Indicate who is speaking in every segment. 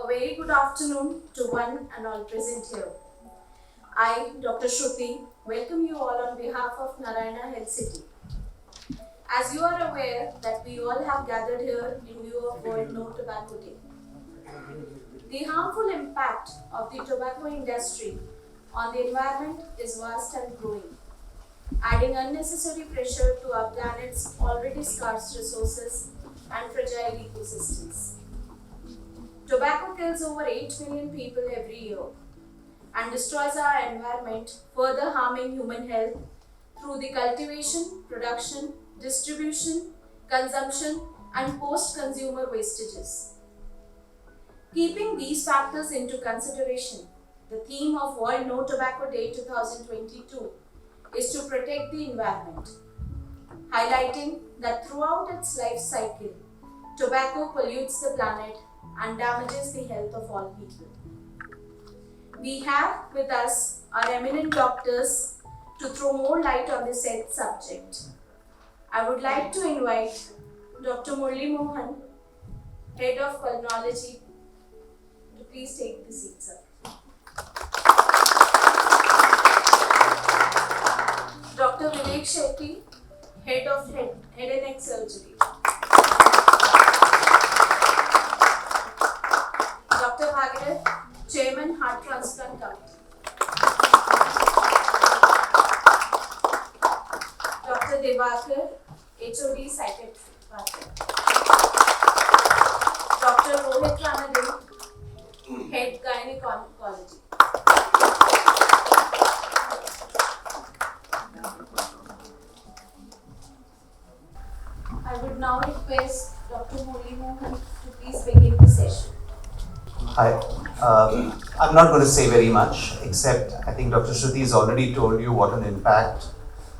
Speaker 1: very good afternoon to one and all present here. I, Dr. Shruti, welcome you all on behalf of Narayana Health City. As you are aware that we all have gathered here in view of World No Tobacco Day. The harmful impact of the tobacco industry on the environment is vast and growing, adding unnecessary pressure to our planet's already scarce resources and fragile ecosystems. Tobacco kills over 8 million people every year and destroys our environment, further harming human health through the cultivation, production, distribution, consumption, and post-consumer wastages. Keeping these factors into consideration, the theme of World No Tobacco Day 2022 is to protect the environment, highlighting that throughout its life cycle, tobacco pollutes the planet and damages the health of all people. We have with us our eminent doctors to throw more light on this said subject. I would like to invite Dr. Murli Mohan, Head of Pulmonology, to please take the seat, sir. Dr. Vivek Shetty, Head of Head and Neck Surgery. Dr. Bhagirath, Chairman, Heart Transplant Committee. Dr. Devakar, HOD Psychiatry. Dr. Rohit Ranade, Head Gynecology. I would now request Dr. Murli Mohan to please begin the session.
Speaker 2: Hi. I'm not going to say very much, except I think Dr. Shruti has already told you what an impact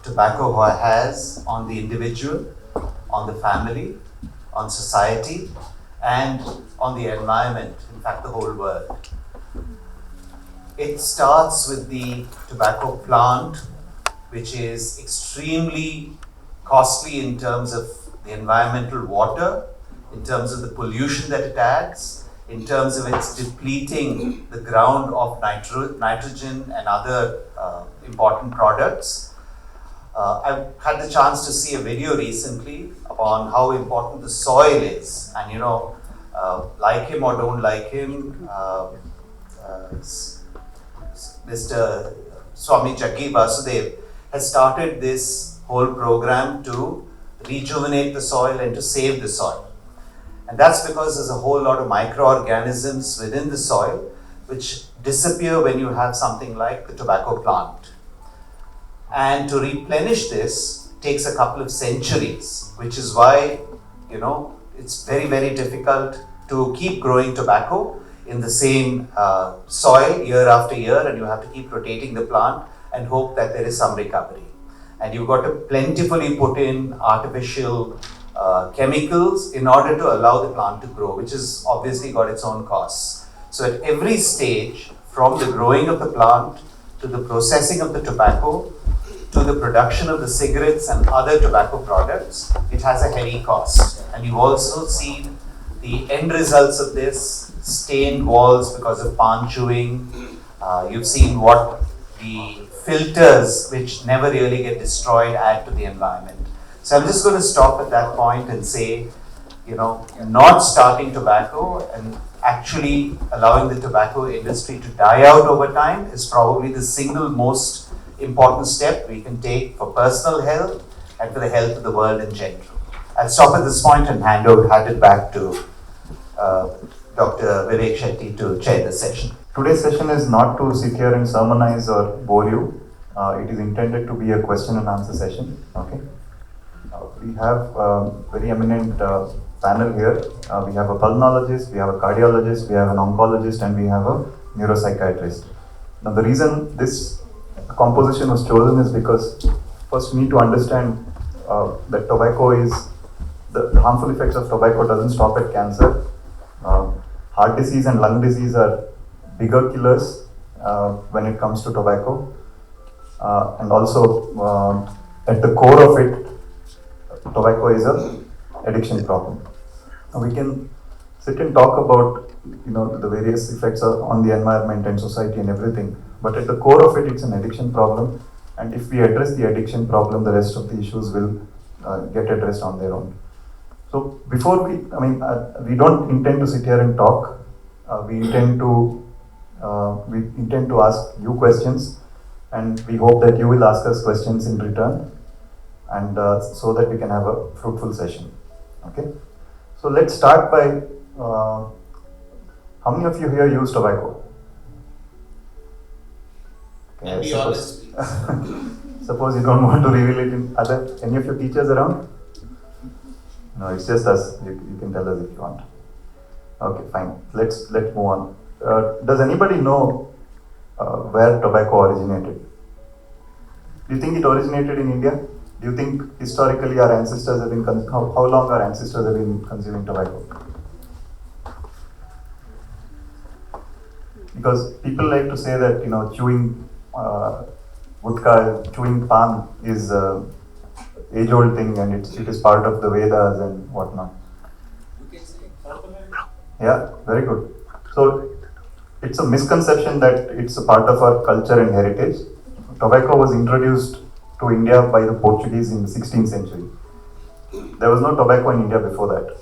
Speaker 2: tobacco has on the individual, on the family, on society, and on the environment, in fact, the whole world. It starts with the tobacco plant, which is extremely costly in terms of the environmental water, in terms of the pollution that it adds, in terms of its depleting the ground of nitrogen and other important products. I've had the chance to see a video recently upon how important the soil is, and like him or don't like him, Mr. Swami Jaggi Vasudev has started this whole program to rejuvenate the soil and to save the soil. And that's because there's a whole lot of microorganisms within the soil which disappear when you have something like the tobacco plant. And to replenish this takes a couple of centuries, which is why, it's very, very difficult to keep growing tobacco in the same soil year after year, and you have to keep rotating the plant and hope that there is some recovery. And you've got to plentifully put in artificial chemicals in order to allow the plant to grow, which has obviously got its own costs. So at every stage, from the growing of the plant to the processing of the tobacco to the production of the cigarettes and other tobacco products, it has a heavy cost. And you've also seen the end results of this: stained walls because of pan chewing. You've seen what the filters, which never really get destroyed, add to the environment. So I'm just going to stop at that point and say, not starting tobacco and actually allowing the tobacco industry to die out over time is probably the single most important step we can take for personal health and for the health of the world in general. I'll stop at this point and hand it back to Dr. Vivek Shetty to chair the session.
Speaker 3: Today's session is not to sit here and sermonize or bore you. It is intended to be a question and answer session. Okay. We have a very eminent panel here. We have a pulmonologist, we have a cardiologist, we have an oncologist, and we have a neuropsychiatrist. Now, the reason this composition was chosen is because first we need to understand that tobacco is, the harmful effects of tobacco doesn't stop at cancer. Heart disease and lung disease are bigger killers when it comes to tobacco. And also at the core of it, tobacco is a addiction problem. We can sit and talk about the various effects on the environment and society and everything. But at the core of it, it's an addiction problem. And if we address the addiction problem, the rest of the issues will get addressed on their own. So before we don't intend to sit here and talk. We intend to ask you questions, and we hope that you will ask us questions in return, and so that we can have a fruitful session. Okay. So let's start by how many of you here use tobacco? Okay,
Speaker 2: And be honest, please.
Speaker 3: Suppose you don't want to reveal it in other. Any of your teachers around? No, it's just us. You can tell us if you want. Okay, fine. Let's move on. Does anybody know where tobacco originated? Do you think it originated in India? Do you think historically our ancestors have been how long our ancestors have been consuming tobacco? Because people like to say that chewing chewing pan is age-old thing, and it is part of the Vedas and whatnot. Yeah, very good. So it's a misconception that it's a part of our culture and heritage. Tobacco was introduced to India by the Portuguese in the 16th century. There was no tobacco in India before that.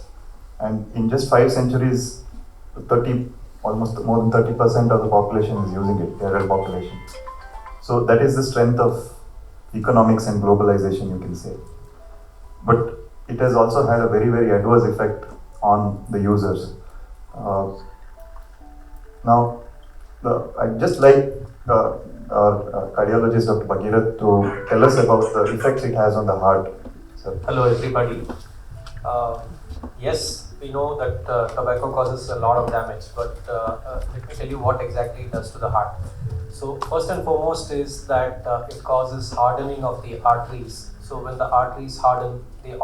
Speaker 3: And in just 5 centuries, almost more than 30% of the population is using it, the adult population. So that is the strength of economics and globalization, you can say. But it has also had a very, very adverse effect on the users. Now, I'd just like our cardiologist, Dr. Bhagirath, to tell us about the effects it has on the heart. So,
Speaker 4: hello everybody. Yes, we know that tobacco causes a lot of damage, but let me tell you what exactly it does to the heart. So first and foremost is that it causes hardening of the arteries. So when the arteries harden, the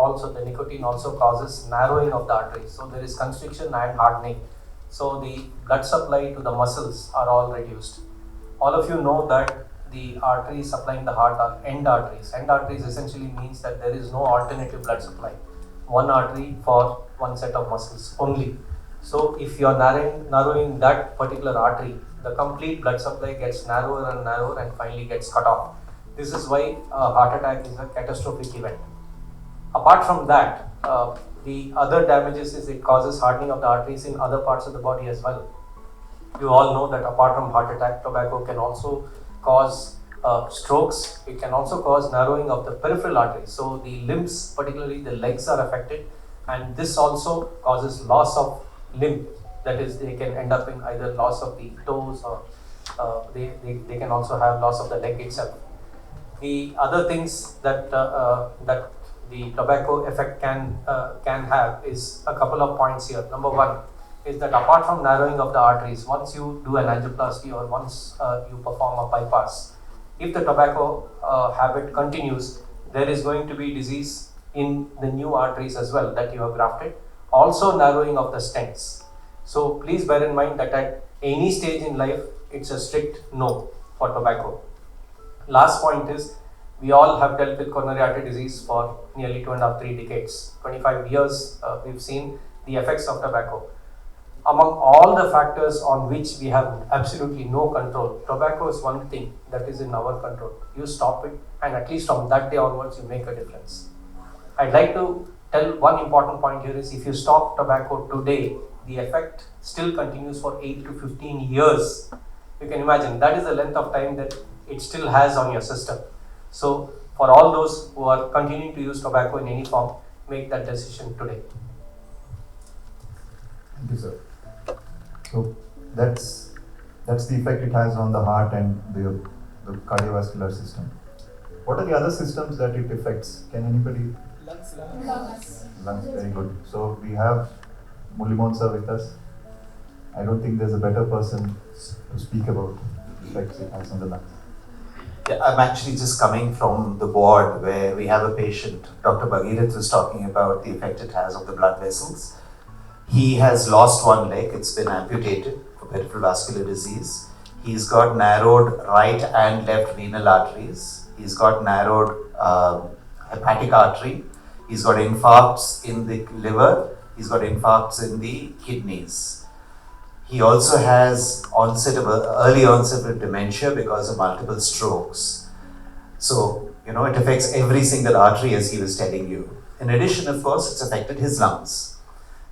Speaker 4: nicotine also causes narrowing of the arteries. So there is constriction and hardening. So the blood supply to the muscles are all reduced. All of you know that the arteries supplying the heart are end arteries. End arteries essentially means that there is no alternative blood supply. One artery for one set of muscles only. So if you are narrowing that particular artery, the complete blood supply gets narrower and narrower and finally gets cut off. This is why a heart attack is a catastrophic event. Apart from that, the other damages is it causes hardening of the arteries in other parts of the body as well. You all know that apart from heart attack, tobacco can also cause strokes. It can also cause narrowing of the peripheral arteries. So the limbs, particularly the legs, are affected, and this also causes loss of limb. That is, they can end up in either loss of the toes, or they can also have loss of the leg itself. The other things that that the tobacco effect can have is a couple of points here. Number one is that apart from narrowing of the arteries, once you do an angioplasty or once you perform a bypass, if the tobacco habit continues, there is going to be disease in the new arteries as well that you have grafted. Also narrowing of the stents. So please bear in mind that at any stage in life, it's a strict no for tobacco. Last point is, we all have dealt with coronary artery disease for nearly 2.5-3 decades. 25 years we've seen the effects of tobacco. Among all the factors on which we have absolutely no control, tobacco is one thing that is in our control. You stop it, and at least from that day onwards, you make a difference. I'd like to tell one important point here is, if you stop tobacco today, the effect still continues for 8 to 15 years. You can imagine that is the length of time that it still has on your system. So for all those who are continuing to use tobacco in any form, make that decision today.
Speaker 3: thank you, sir. So that's the effect it has on the heart and the cardiovascular system. What are the other systems that it affects? Can anybody? Lungs, very good. So we have Mulimon sir with us. I don't think there's a better person to speak about the effects it has on the lungs.
Speaker 2: Yeah, I'm actually just coming from the ward where we have a patient. Dr. Bhagirath was talking about the effect it has on the blood vessels. He has lost one leg, it's been amputated for peripheral vascular disease. He's got narrowed right and left renal arteries. He's got narrowed hepatic artery. He's got infarcts in the liver. He's got infarcts in the kidneys. He also has early onset of dementia because of multiple strokes. So, it affects every single artery, as he was telling you. In addition, of course, it's affected his lungs.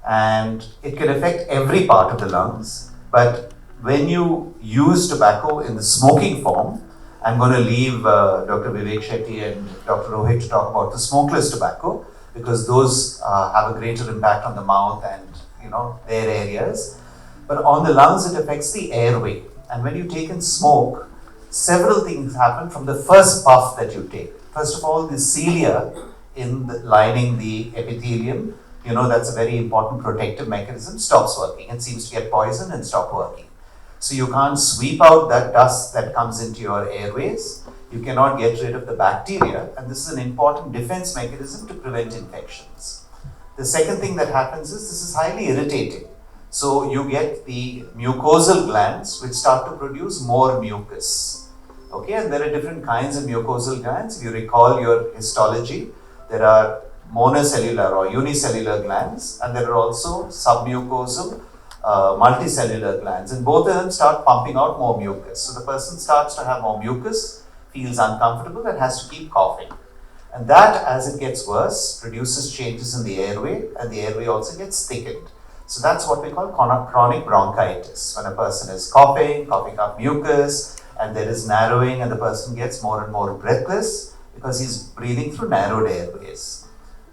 Speaker 2: And it can affect every part of the lungs. But when you use tobacco in the smoking form, I'm going to leave Dr. Vivek Shetty and Dr. Rohit to talk about the smokeless tobacco, because those have a greater impact on the mouth and their areas. But on the lungs, it affects the airway. And when you take in smoke, several things happen from the first puff that you take. First of all, the cilia lining the epithelium, that's a very important protective mechanism, stops working. It seems to get poisoned and stop working. So you can't sweep out that dust that comes into your airways. You cannot get rid of the bacteria, and this is an important defense mechanism to prevent infections. The second thing that happens is this is highly irritating. So you get the mucosal glands which start to produce more mucus. Okay, and there are different kinds of mucosal glands. If you recall your histology, there are monocellular or unicellular glands, and there are also submucosal multicellular glands, and both of them start pumping out more mucus. So the person starts to have more mucus, feels uncomfortable, and has to keep coughing. And that, as it gets worse, produces changes in the airway, and the airway also gets thickened. So that's what we call chronic bronchitis. When a person is coughing up mucus, and there is narrowing, and the person gets more and more breathless because he's breathing through narrowed airways.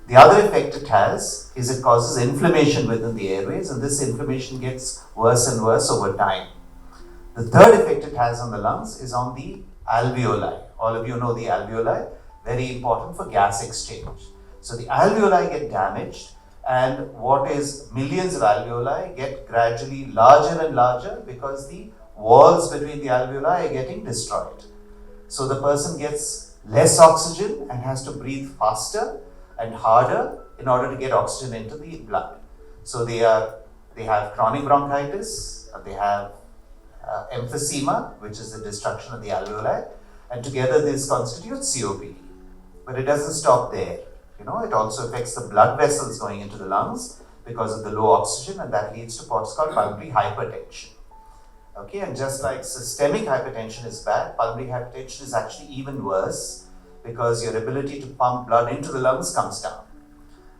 Speaker 2: The other effect it has is it causes inflammation within the airways, and this inflammation gets worse and worse over time. The third effect it has on the lungs is on the alveoli. All of you know the alveoli, very important for gas exchange. So the alveoli get damaged, and what is millions of alveoli get gradually larger and larger because the walls between the alveoli are getting destroyed. So the person gets less oxygen and has to breathe faster and harder in order to get oxygen into the blood. So they have chronic bronchitis, they have emphysema, which is the destruction of the alveoli, and together this constitutes COPD. But it doesn't stop there. It also affects the blood vessels going into the lungs because of the low oxygen, and that leads to what's called pulmonary hypertension. Okay, and just like systemic hypertension is bad, pulmonary hypertension is actually even worse because your ability to pump blood into the lungs comes down.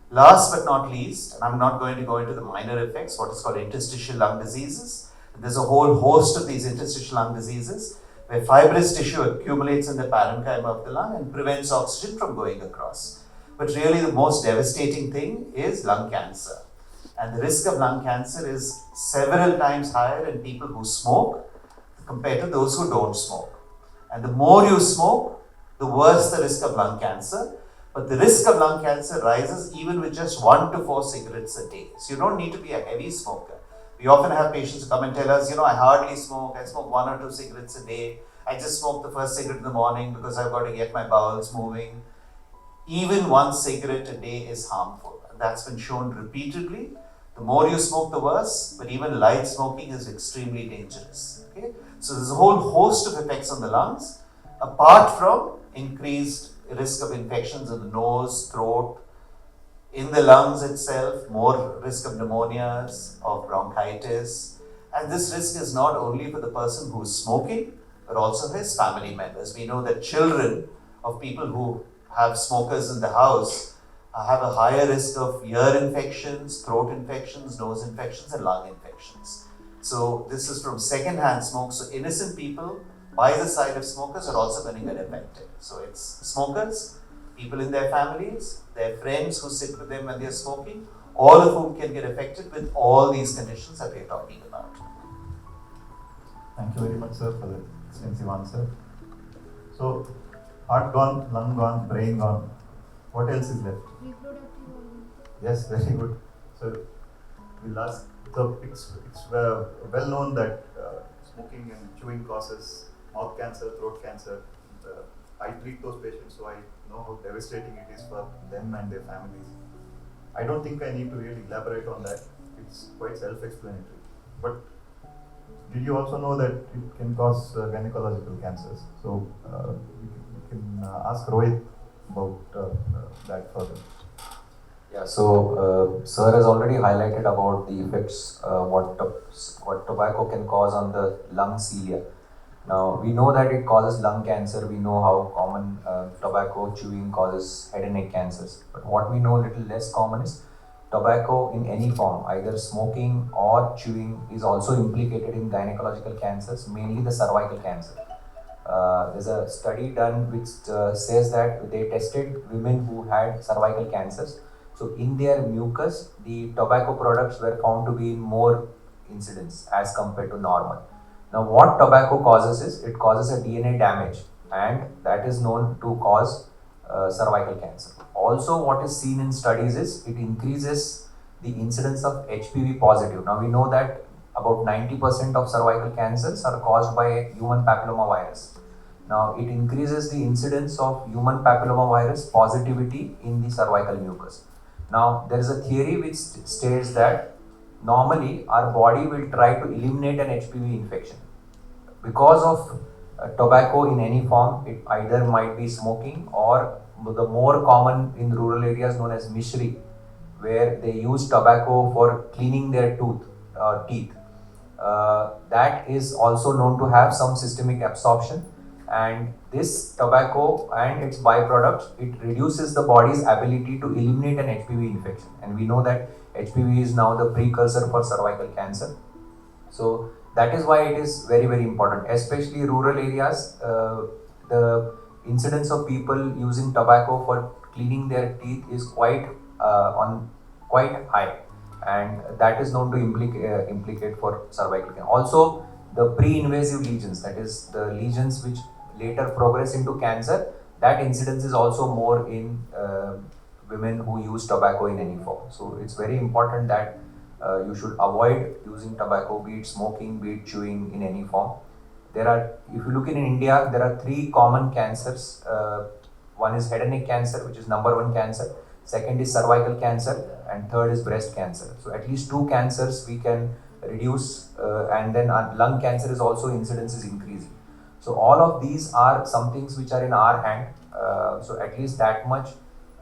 Speaker 2: Last but not least, and I'm not going to go into the minor effects, what is called interstitial lung diseases. There's a whole host of these interstitial lung diseases where fibrous tissue accumulates in the parenchyma of the lung and prevents oxygen from going across. But really the most devastating thing is lung cancer. And the risk of lung cancer is several times higher in people who smoke compared to those who don't smoke. And the more you smoke, the worse the risk of lung cancer. But the risk of lung cancer rises even with just 1 to 4 cigarettes a day. So you don't need to be a heavy smoker. We often have patients who come and tell us, I hardly smoke, I smoke 1 or 2 cigarettes a day. I just smoke the first cigarette in the morning because I've got to get my bowels moving. Even 1 cigarette a day is harmful. And that's been shown repeatedly. The more you smoke, the worse, but even light smoking is extremely dangerous. Okay? So there's a whole host of effects on the lungs, apart from increased risk of infections in the nose, throat, in the lungs itself, more risk of pneumonias, of bronchitis. And this risk is not only for the person who is smoking, but also his family members. We know that children of people who have smokers in the house have a higher risk of ear infections, throat infections, nose infections, and lung infections. So this is from second-hand smoke. So innocent people by the side of smokers are also going to get affected. So it's smokers, people in their families, their friends who sit with them when they're smoking, all of whom can get affected with all these conditions that we're talking about.
Speaker 3: Thank you very much, sir, for the extensive answer. So, heart gone, lung gone, brain gone. What else is left?
Speaker 5: Reproductive organ.
Speaker 3: Yes, very good. So, we'll ask. So, it's well known that smoking and chewing causes mouth cancer, throat cancer. I treat those patients, so I know how devastating it is for them and their families. I don't think I need to really elaborate on that. It's quite self-explanatory. But did you also know that it can cause gynecological cancers? So we can ask Rohit about that further.
Speaker 5: Yeah, so Sir has already highlighted about the effects what tobacco can cause on the lung cilia. Now we know that it causes lung cancer. We know how common tobacco chewing causes head and neck cancers. But what we know a little less common is tobacco in any form, either smoking or chewing, is also implicated in gynecological cancers, mainly the cervical cancer. There's a study done which says that they tested women who had cervical cancers. So in their mucus, the tobacco products were found to be in more incidence as compared to normal. Now, what tobacco causes is it causes a DNA damage, and that is known to cause cervical cancer. Also, what is seen in studies is it increases the incidence of HPV positive. Now, we know that about 90% of cervical cancers are caused by a human papillomavirus. Now, it increases the incidence of human papillomavirus positivity in the cervical mucus. Now, there is a theory which states that normally our body will try to eliminate an HPV infection. Because of tobacco in any form, it either might be smoking or the more common in rural areas known as mishri, where they use tobacco for cleaning their teeth. That is also known to have some systemic absorption, and this tobacco and its byproducts, it reduces the body's ability to eliminate an HPV infection, and we know that HPV is now the precursor for cervical cancer. So that is why it is very, very important, especially rural areas. The incidence of people using tobacco for cleaning their teeth is on quite high, and that is known to implicate for cervical cancer. Also, the pre-invasive lesions, that is the lesions which later progress into cancer, that incidence is also more in women who use tobacco in any form. So it's very important that you should avoid using tobacco, be it smoking, be it chewing in any form. If you look in India, there are three common cancers. One is head and neck cancer, which is number one cancer. Second is cervical cancer, and third is breast cancer. So at least two cancers we can reduce, and then lung cancer is also incidence is increasing. So all of these are some things which are in our hand. So at least that much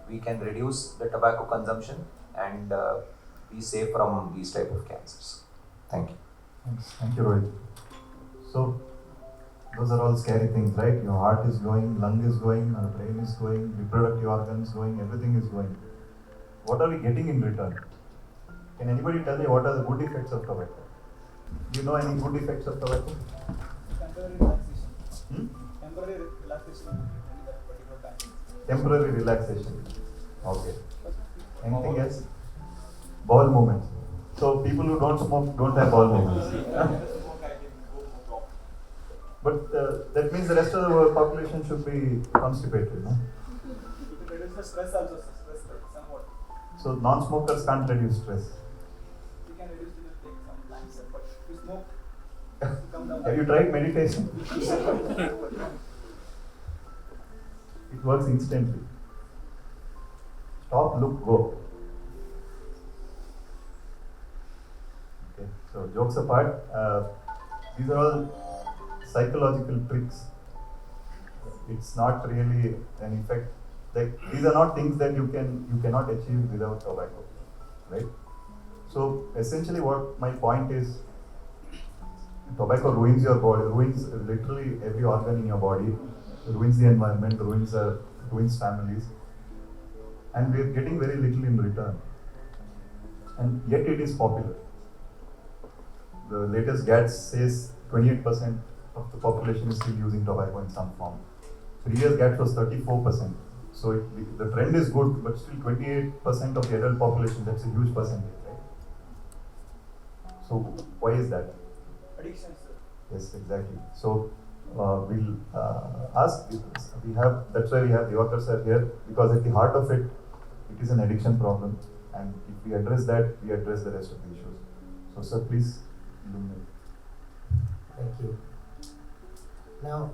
Speaker 5: we can reduce the tobacco consumption and be safe from these type of cancers. Thank you.
Speaker 3: Thanks. Thank you, Rohit. So, those are all scary things, right? Your heart is going, lung is going, our brain is going, reproductive organs going, everything is going. What are we getting in return? Can anybody tell me what are the good effects of tobacco? Do you know any good effects of tobacco?
Speaker 6: Temporary relaxation.
Speaker 3: Hmm?
Speaker 6: Temporary relaxation in that particular time.
Speaker 3: Temporary relaxation. Okay. Anything else? Bowel movements. So people who don't smoke don't have bowel movements. But that means the rest of the population should be constipated, no?
Speaker 6: It reduces the stress also, stress somewhat.
Speaker 3: So non-smokers can't reduce stress.
Speaker 6: You can reduce it and take some time, sir, but if you smoke, you come down.
Speaker 3: Have you tried meditation? It works instantly. Stop, look, go. Okay, so jokes apart, these are all psychological tricks. It's not really an effect. Like these are not things that you cannot achieve without tobacco, right? So essentially, what my point is, tobacco ruins your body, ruins literally every organ in your body, ruins the environment, ruins families, and we are getting very little in return. And yet it is popular. The latest GATS says 28% of the population is still using tobacco in some form. 3 years GATS was 34%. So the trend is good, but still 28% of the adult population, that's a huge percentage, right? So why is that?
Speaker 6: Addiction, sir.
Speaker 3: Yes, exactly. So we'll ask. That's why we have the authors are here, because at the heart of it, it is an addiction problem, and if we address that, we address the rest of the issues. So, sir, please illuminate.
Speaker 7: Thank you. Now,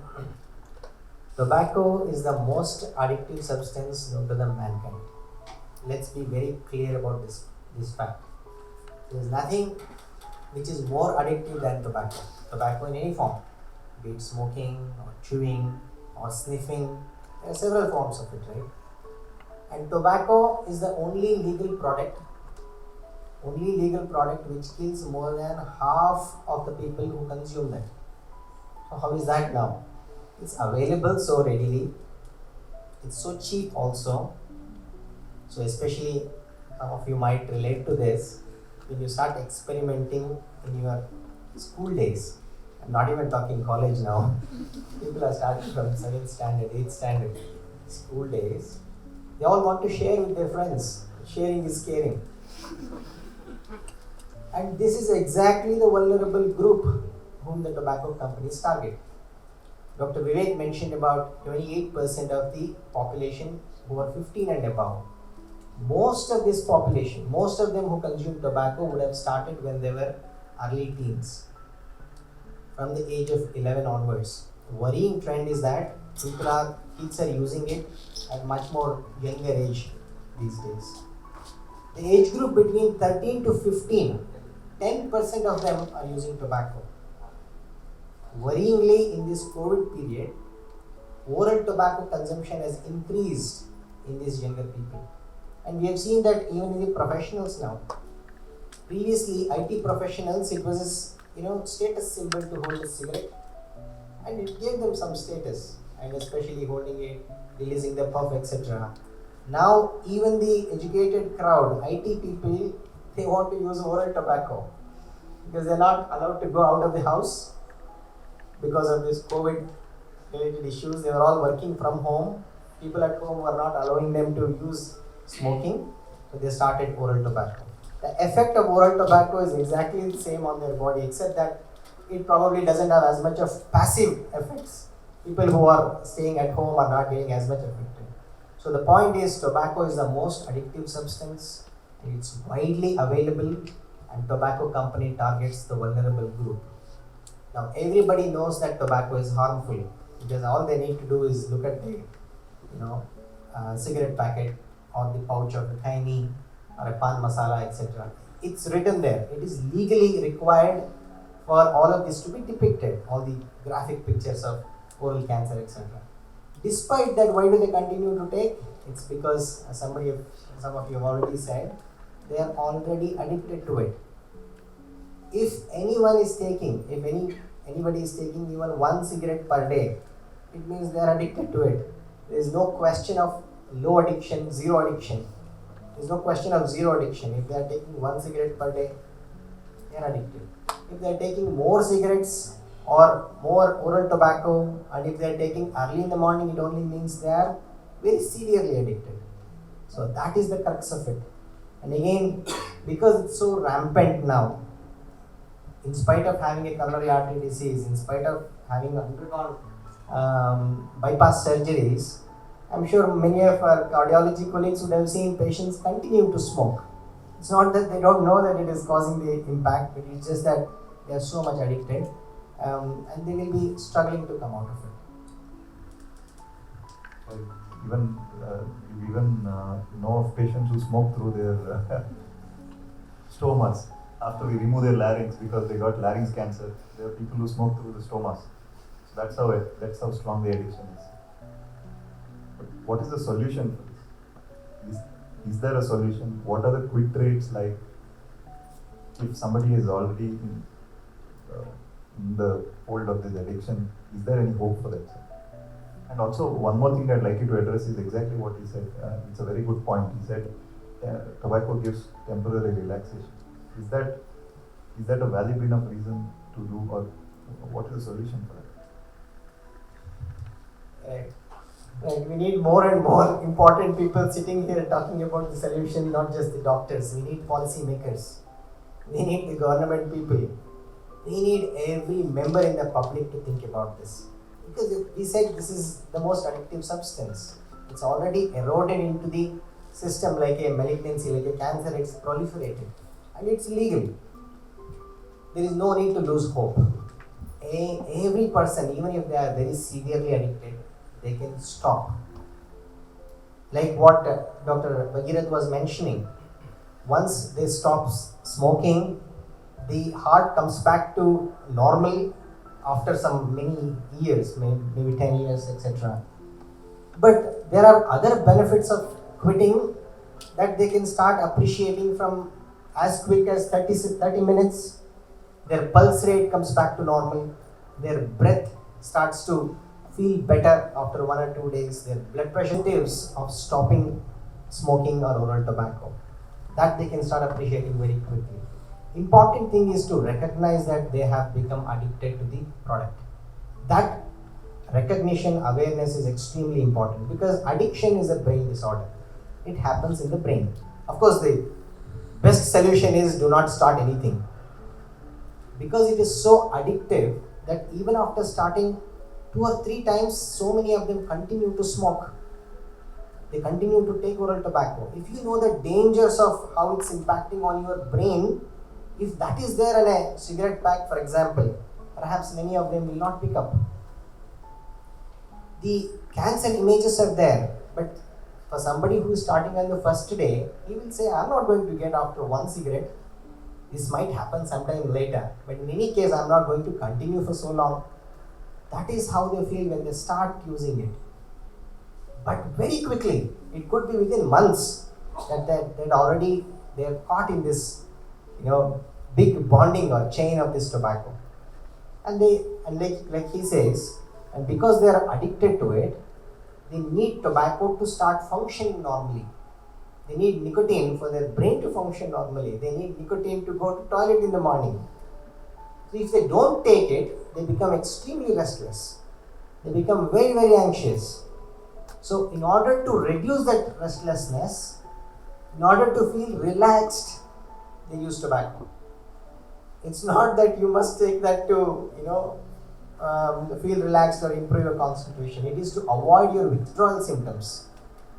Speaker 7: tobacco is the most addictive substance known to the mankind. Let's be very clear about this fact. There is nothing which is more addictive than tobacco. Tobacco in any form, be it smoking or chewing or sniffing. There are several forms of it, right? And tobacco is the only legal product which kills more than half of the people who consume that. So how is that now? It's available so readily, it's so cheap also. So especially some of you might relate to this when you start experimenting in your school days. I'm not even talking college now. People are starting from 7th standard, 8th standard, school days. They all want to share with their friends. Sharing is caring. And this is exactly the vulnerable group whom the tobacco companies target. Dr. Vivek mentioned about 28% of the population who are 15 and above. Most of this population, most of them who consume tobacco would have started when they were early teens, from the age of 11 onwards. The worrying trend is that kids are using it at much more younger age these days. The age group between 13 to 15, 10% of them are using tobacco. Worryingly, in this COVID period, oral tobacco consumption has increased in these younger people. And we have seen that even in the professionals now. Previously, IT professionals, it was a status symbol to hold a cigarette, and it gave them some status, and especially holding it, releasing the puff, etc. Now, even the educated crowd, IT people, they want to use oral tobacco because they're not allowed to go out of the house because of this COVID related issues. They were all working from home. People at home were not allowing them to use smoking, so they started oral tobacco. The effect of oral tobacco is exactly the same on their body, except that it probably doesn't have as much of passive effects. People who are staying at home are not getting as much affected. So the point is, tobacco is the most addictive substance, and it's widely available, and tobacco company targets the vulnerable group. Now everybody knows that tobacco is harmful, because all they need to do is look at the cigarette packet or the pouch of a tiny or a pan masala, etc. It's written there. It is legally required for all of this to be depicted, all the graphic pictures of oral cancer, etc. Despite that, why do they continue to take? It's because, as some of you have already said, they are already addicted to it. If anyone is taking, anybody is taking even one cigarette per day, it means they are addicted to it. There is no question of low addiction, zero addiction. There is no question of zero addiction. If they are taking one cigarette per day, they are addicted. If they are taking more cigarettes or more oral tobacco, and if they are taking early in the morning, it only means they are very severely addicted. So that is the crux of it. And again, because it's so rampant now, in spite of having a coronary artery disease, in spite of having undergone bypass surgeries, I'm sure many of our cardiology colleagues would have seen patients continue to smoke. It's not that they don't know that it is causing the impact, but it's just that they are so much addicted, and they will be struggling to come out of it.
Speaker 3: You even know of patients who smoke through their stomas after we remove their larynx because they got larynx cancer. There are people who smoke through the stomas. So that's how strong the addiction is. But what is the solution for this? Is there a solution? What are the quit rates like? If somebody is already in the fold of this addiction, is there any hope for that? And also, one more thing I'd like you to address is exactly what he said. It's a very good point. He said tobacco gives temporary relaxation. Is that a valid enough reason to do, or what is the solution for that?
Speaker 7: Right. We need more and more important people sitting here talking about the solution, not just the doctors. We need policy makers. We need the government people. We need every member in the public to think about this. Because we said this is the most addictive substance. It's already eroded into the system like a malignancy, like a cancer. It's proliferated. And it's legal. There is no need to lose hope. Every person, even if they are very severely addicted, they can stop. Like what Dr. Bhagirath was mentioning, once they stop smoking, the heart comes back to normal after some many years, maybe 10 years, etc. But there are other benefits of quitting, that they can start appreciating from as quick as 30 minutes. Their pulse rate comes back to normal, their breath starts to feel better after 1 or 2 days, their blood pressure of stopping smoking or oral tobacco, that they can start appreciating very quickly. Important thing is to recognize that they have become addicted to the product. That recognition, awareness is extremely important, because addiction is a brain disorder. It happens in the brain. Of course, the best solution is do not start anything, because it is so addictive that even after starting 2 or 3 times, so many of them continue to smoke. They continue to take oral tobacco. If you know the dangers of how it's impacting on your brain, if that is there in a cigarette pack, for example, perhaps many of them will not pick up. The cancer images are there, but for somebody who is starting on the first day, he will say, I'm not going to get after one cigarette. This might happen sometime later, but in any case, I'm not going to continue for so long. That is how they feel when they start using it. But very quickly, it could be within months that already they are caught in this, big bonding or chain of this tobacco. And like he says, and because they are addicted to it, they need tobacco to start functioning normally. They need nicotine for their brain to function normally. They need nicotine to go to toilet in the morning. So if they don't take it, they become extremely restless. They become very, very anxious. So in order to reduce that restlessness, in order to feel relaxed, they use tobacco. It's not that you must take that to, feel relaxed or improve your concentration. It is to avoid your withdrawal symptoms.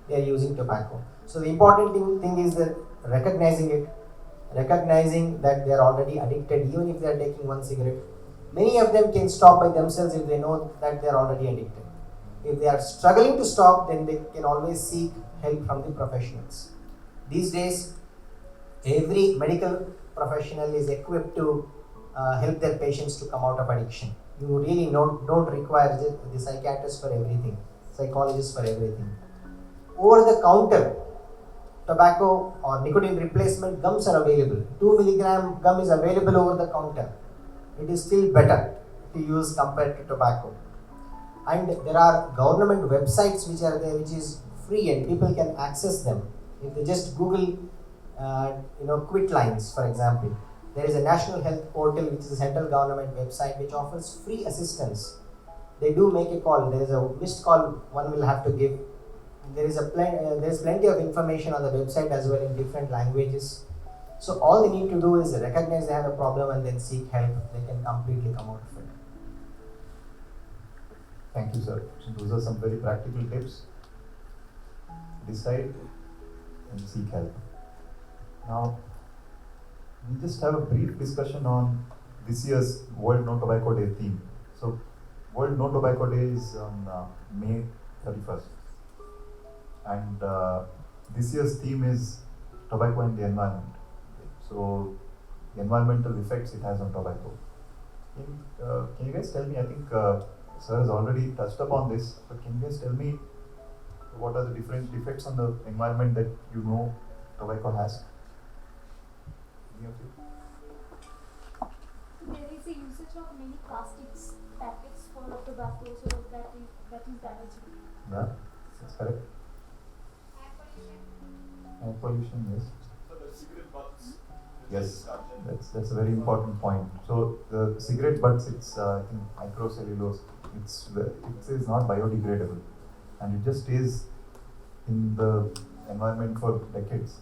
Speaker 7: They are using tobacco. So the important thing is that recognizing it, recognizing that they are already addicted, even if they are taking one cigarette. Many of them can stop by themselves if they know that they are already addicted. If they are struggling to stop, then they can always seek help from the professionals. These days, every medical professional is equipped to help their patients to come out of addiction. You really don't require the psychiatrist for everything, psychologist for everything. Over the counter, tobacco or nicotine replacement gums are available. 2 milligram gum is available over the counter. It is still better to use compared to tobacco. And there are government websites which are there, which is free and people can access them. If they just Google, quit lines, for example. There is a National Health portal, which is a central government website, which offers free assistance. They do make a call. There is a missed call one will have to give. There is plenty of information on the website as well in different languages. So all they need to do is recognize they have a problem and then seek help. They can completely come out of it.
Speaker 3: Thank you, sir. So those are some very practical tips. Decide and seek help. Now, we just have a brief discussion on this year's World No Tobacco Day theme. So, World No Tobacco Day is on May 31st. And this year's theme is tobacco and the environment. So, the environmental effects it has on tobacco. Can you guys tell me, I think Sir has already touched upon this, but can you guys tell me what are the different effects on the environment that you know tobacco has? Any of you?
Speaker 8: There is a usage of many plastics packets for tobacco, so that is damaging.
Speaker 3: Yeah, that's correct. Air pollution, yes.
Speaker 6: So the cigarette butts.
Speaker 3: Yes, that's a very important point. So the cigarette butts, it's I think microcellulose. It is not biodegradable, and it just stays in the environment for decades.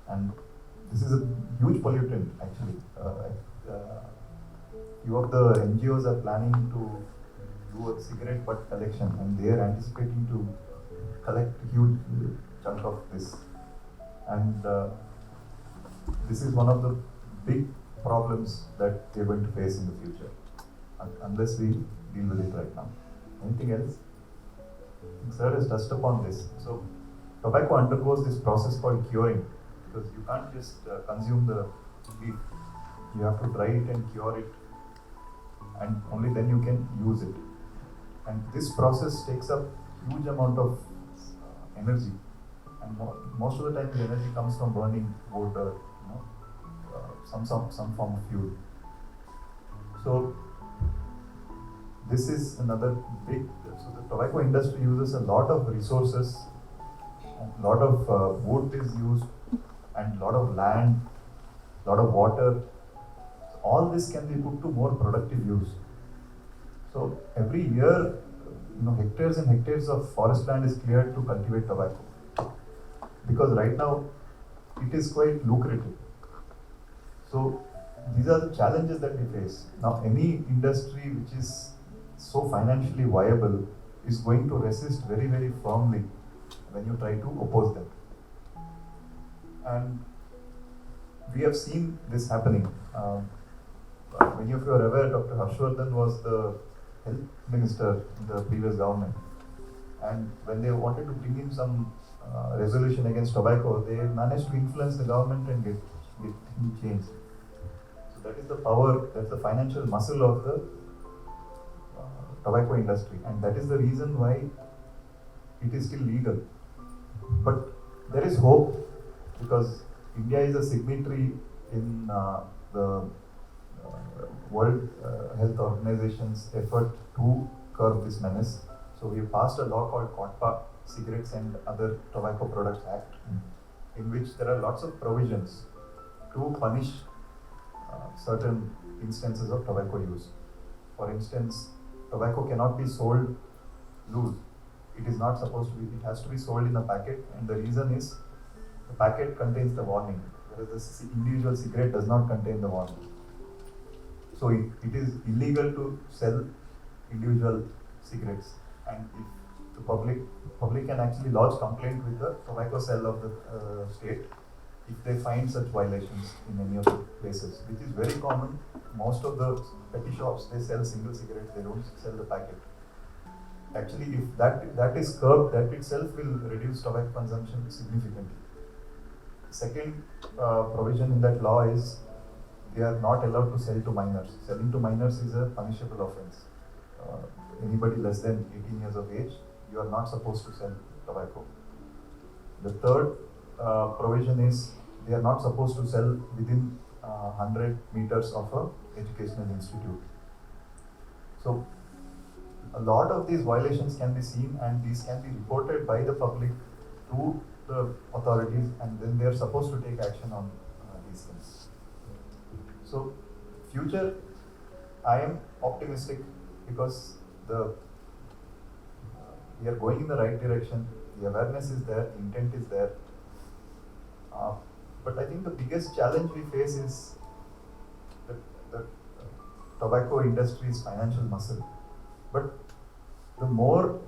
Speaker 3: And this is a huge pollutant actually. Few of the NGOs are planning to do a cigarette butt collection, and they are anticipating to collect a huge chunk of this. And this is one of the big problems that we're going to face in the future, unless we deal with it right now. Anything else? I think Sir has touched upon this. So, tobacco undergoes this process called curing, because you can't just consume the leaf. You have to dry it and cure it, and only then you can use it. And this process takes up huge amount of energy, and most of the time the energy comes from burning wood or some form of fuel. So this is another big. So the tobacco industry uses a lot of resources, a lot of wood is used, and a lot of land, a lot of water. All this can be put to more productive use. So every year, hectares and hectares of forest land is cleared to cultivate tobacco, because right now it is quite lucrative. So these are the challenges that we face. Now any industry which is so financially viable is going to resist very, very firmly when you try to oppose them. And we have seen this happening. Many of you are aware, Dr. Harshvardhan was the health minister in the previous government. And when they wanted to bring in some resolution against tobacco, they managed to influence the government and get him changed. So that is the power, that's the financial muscle of the tobacco industry, and that is the reason why it is still legal. But there is hope, because India is a signatory in the World Health Organization's effort to curb this menace. So we passed a law called COTPA, Cigarettes and Other Tobacco Products Act, in which there are lots of provisions to punish certain instances of tobacco use. For instance, tobacco cannot be sold loose. It is not supposed to be, it has to be sold in a packet, and the reason is the packet contains the warning, whereas the individual cigarette does not contain the warning. So it is illegal to sell individual cigarettes, and if the public can actually lodge complaint with the tobacco cell of the state if they find such violations in any of the places, which is very common. Most of the petty shops, they sell single cigarettes, they don't sell the packet. Actually, if that is curbed, that itself will reduce tobacco consumption significantly. Second provision in that law is they are not allowed to sell to minors. Selling to minors is a punishable offense. Anybody less than 18 years of age, you are not supposed to sell tobacco. The third provision is they are not supposed to sell within 100 meters of an educational institute. So a lot of these violations can be seen, and these can be reported by the public to the authorities, and then they are supposed to take action on these things. So future, I am optimistic, because we are going in the right direction. The awareness is there, the intent is there. But I think the biggest challenge we face is the tobacco industry's financial muscle. But the more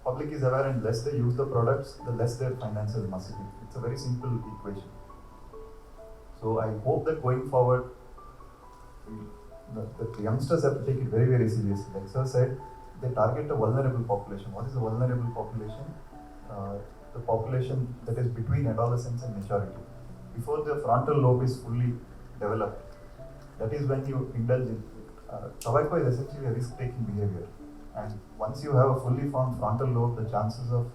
Speaker 3: public is aware and less they use the products, the less their financial muscle. It's a very simple equation. So I hope that going forward, the youngsters have to take it very, very seriously. Like sir said, they target a vulnerable population. What is a vulnerable population? The population that is between adolescence and maturity. Before the frontal lobe is fully developed, that is when you indulge in. Tobacco is essentially a risk-taking behavior. And once you have a fully formed frontal lobe, the chances of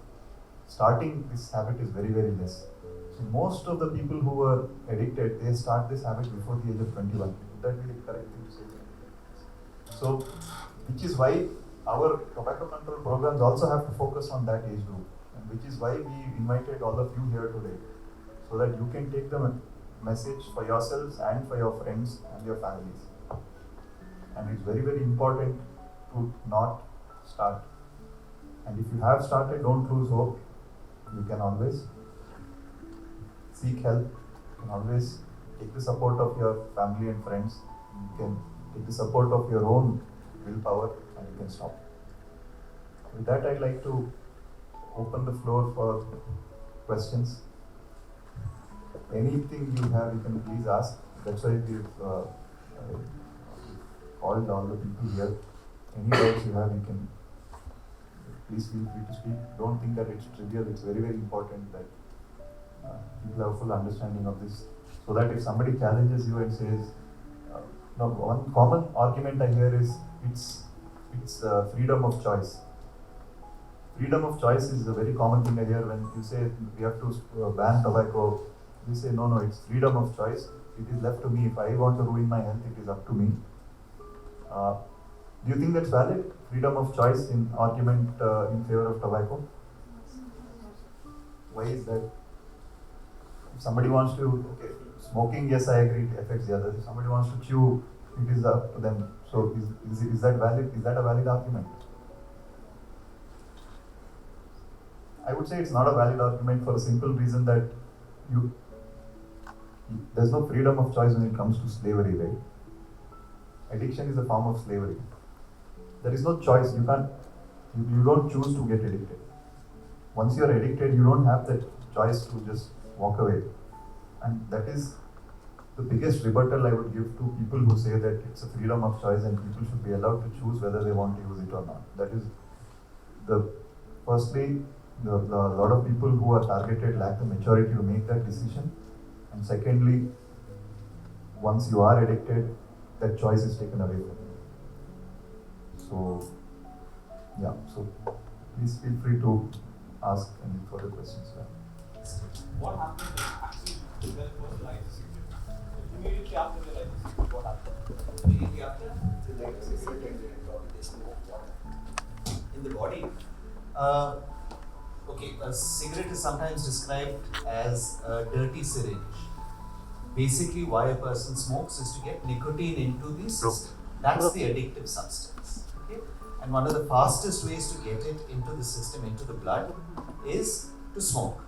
Speaker 3: starting this habit is very, very less. So most of the people who are addicted, they start this habit before the age of 21. Would that be the correct thing to say? So, which is why our tobacco control programs also have to focus on that age group, and which is why we invited all of you here today, so that you can take the message for yourselves and for your friends and your families. And it's very, very important to not start. And if you have started, don't lose hope. You can always seek help. You can always take the support of your family and friends. You can take the support of your own willpower, and you can stop. With that, I'd like to open the floor for questions. Anything you have, you can please ask. That's why we've called all the people here. Any doubts you have, you can please feel free to speak. Don't think that it's trivial. It's very, very important that people have full understanding of this, so that if somebody challenges you and says, one common argument I hear is it's freedom of choice. freedom of choice is a very common thing I hear when you say we have to ban tobacco. We say no, it's freedom of choice. It is left to me. If I want to ruin my health, it is up to me. Uh, do you think that's valid? Freedom of choice in argument in favor of tobacco? Why is that? If somebody wants to, okay, smoking, yes, I agree, it affects the others. If somebody wants to chew, it is up to them. So is that valid? Is that a valid argument? I would say it's not a valid argument for a simple reason that you there's no freedom of choice when it comes to slavery, right? Addiction is a form of slavery. There is no choice. You don't choose to get addicted. Once you are addicted, you don't have that choice to just walk away. And that is the biggest rebuttal I would give to people who say that it's a freedom of choice and people should be allowed to choose whether they want to use it or not. That is firstly, the lot of people who are targeted lack the maturity to make that decision. And secondly, once you are addicted, that choice is taken away from you. So, yeah, so please feel free to ask any further questions.
Speaker 6: What happened if actually when first light is immediately after the light is what happened?
Speaker 2: Immediately after the light is in the body. Okay, a cigarette is sometimes described as a dirty syringe. Basically, why a person smokes is to get nicotine into the system. That's the addictive substance. Okay? And one of the fastest ways to get it into the system, into the blood, is to smoke.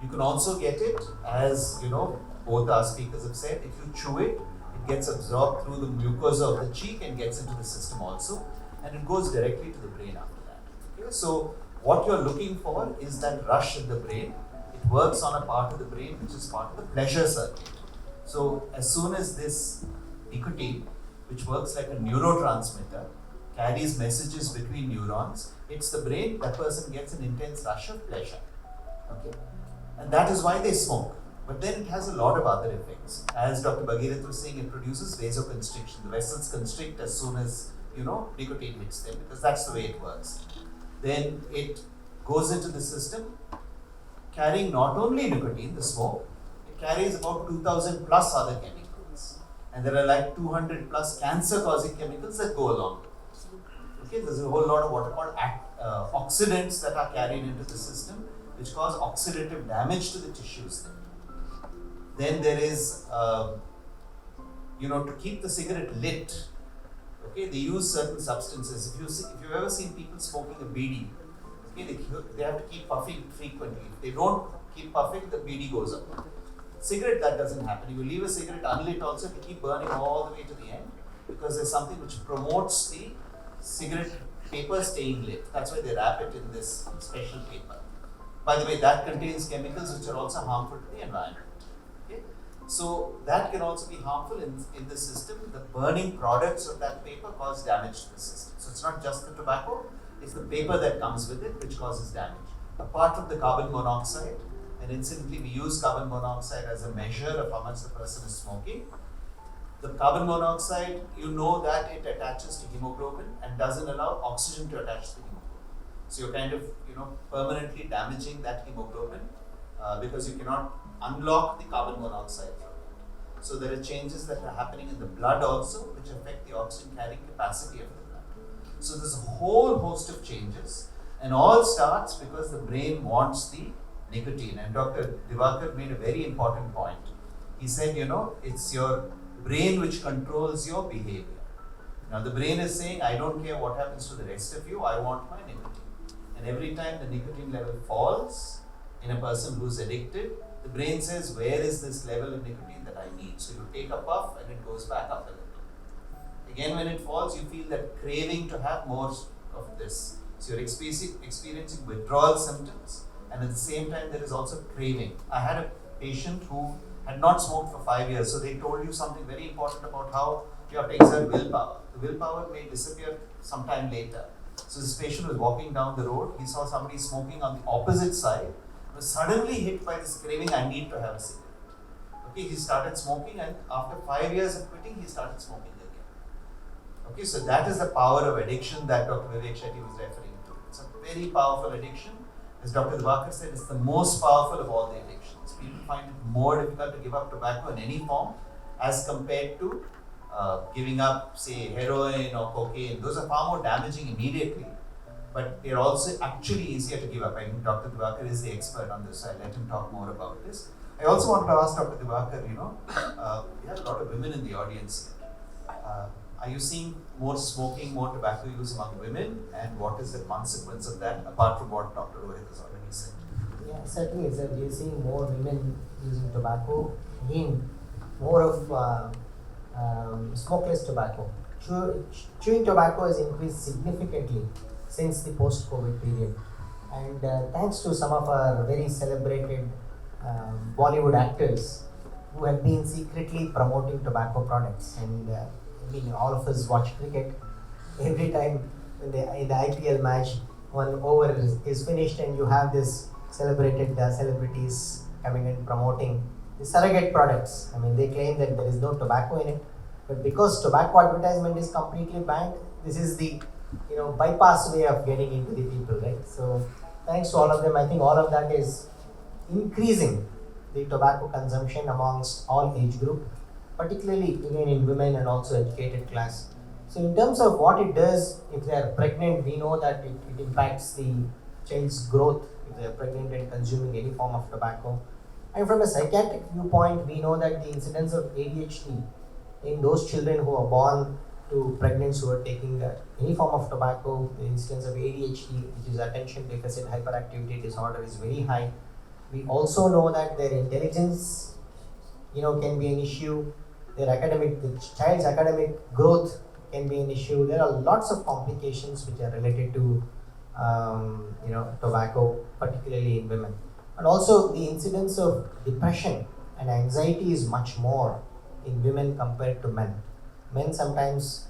Speaker 2: You can also get it, as you know, both our speakers have said, if you chew it, it gets absorbed through the mucosa of the cheek and gets into the system also, and it goes directly to the brain after that. Okay? So, what you're looking for is that rush in the brain. It works on a part of the brain which is part of the pleasure circuit. So as soon as this nicotine, which works like a neurotransmitter, carries messages between neurons, hits the brain, that person gets an intense rush of pleasure. Okay? And that is why they smoke. But then it has a lot of other effects. As Dr. Bhagirath was saying, it produces vasoconstriction. The vessels constrict as soon as nicotine hits them, because that's the way it works. Then it goes into the system, carrying not only nicotine, the smoke, it carries about 2000 plus other chemicals. And there are like 200 plus cancer causing chemicals that go along with it. Okay, there's a whole lot of what are called oxidants that are carried into the system, which cause oxidative damage to the tissues there. Then there is, to keep the cigarette lit, okay, they use certain substances. If you've ever seen people smoking a BD, okay, they have to keep puffing frequently. If they don't keep puffing, the BD goes up. Cigarette, that doesn't happen. You leave a cigarette unlit also, it will keep burning all the way to the end, because there's something which promotes the cigarette paper staying lit. That's why they wrap it in this special paper. By the way, that contains chemicals which are also harmful to the environment. Okay? So that can also be harmful in the system. The burning products of that paper cause damage to the system. So it's not just the tobacco, it's the paper that comes with it which causes damage. Apart from the carbon monoxide, and incidentally we use carbon monoxide as a measure of how much the person is smoking. The carbon monoxide, you know that it attaches to hemoglobin and doesn't allow oxygen to attach to the hemoglobin. So you're kind of, permanently damaging that hemoglobin because you cannot unlock the carbon monoxide from it. So there are changes that are happening in the blood also, which affect the oxygen carrying capacity of the blood. So there's a whole host of changes, and all starts because the brain wants the nicotine. And Dr. Divakar made a very important point. He said, it's your brain which controls your behavior. Now the brain is saying, I don't care what happens to the rest of you, I want my nicotine. And every time the nicotine level falls in a person who's addicted, the brain says, where is this level of nicotine that I need? So you take a puff and it goes back up a little. Again, when it falls, you feel that craving to have more of this. So you're experiencing withdrawal symptoms, and at the same time there is also craving. I had a patient who had not smoked for 5 years, so they told you something very important about how you have to exert willpower. The willpower may disappear sometime later. So this patient was walking down the road, he saw somebody smoking on the opposite side, was suddenly hit by this craving, I need to have a cigarette. Okay, he started smoking, and after 5 years of quitting, he started smoking again. Okay, so that is the power of addiction that Dr. Vivek Shetty was referring to. It's a very powerful addiction. As Dr. Divakar said, it's the most powerful of all the addictions. People find it more difficult to give up tobacco in any form as compared to giving up, say, heroin or cocaine. Those are far more damaging immediately, but they're also actually easier to give up. I think Dr. Divakar is the expert on this, so I'll let him talk more about this. I also wanted to ask Dr. Divakar, we have a lot of women in the audience here. Are you seeing more smoking, more tobacco use among women, and what is the consequence of that, apart from what Dr. Rohit has already said?
Speaker 7: Yeah, certainly, sir. We are seeing more women using tobacco. Again, more of smokeless tobacco. Chewing tobacco has increased significantly since the post-COVID period, and thanks to some of our very celebrated Bollywood actors who have been secretly promoting tobacco products. And I mean, all of us watch cricket. Every time when in the IPL match, one over is finished, and you have this celebrated celebrities coming and promoting the surrogate products. I mean, they claim that there is no tobacco in it, but because tobacco advertisement is completely banned, this is the bypass way of getting into the people, right? So thanks to all of them, I think all of that is increasing the tobacco consumption amongst all age group, particularly again in women and also educated class. So in terms of what it does, if they are pregnant, we know that it impacts the child's growth if they are pregnant and consuming any form of tobacco. And from a psychiatric viewpoint, we know that the incidence of ADHD in those children who are born to pregnants who are taking any form of tobacco, the incidence of ADHD, which is attention deficit hyperactivity disorder, is very high. We also know that their intelligence, can be an issue. The child's academic growth can be an issue. There are lots of complications which are related to, tobacco, particularly in women. And also the incidence of depression and anxiety is much more in women compared to men. Men sometimes,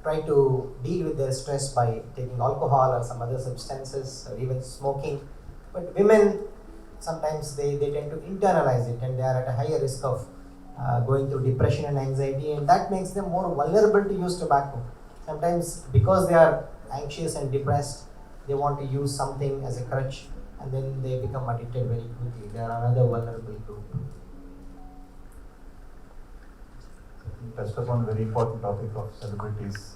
Speaker 7: try to deal with their stress by taking alcohol or some other substances or even smoking. But women, sometimes they tend to internalize it, and they are at a higher risk of going through depression and anxiety, and that makes them more vulnerable to use tobacco. Sometimes because they are anxious and depressed, they want to use something as a crutch, and then they become addicted very quickly. They are another vulnerable group.
Speaker 3: You touched upon a very important topic of celebrities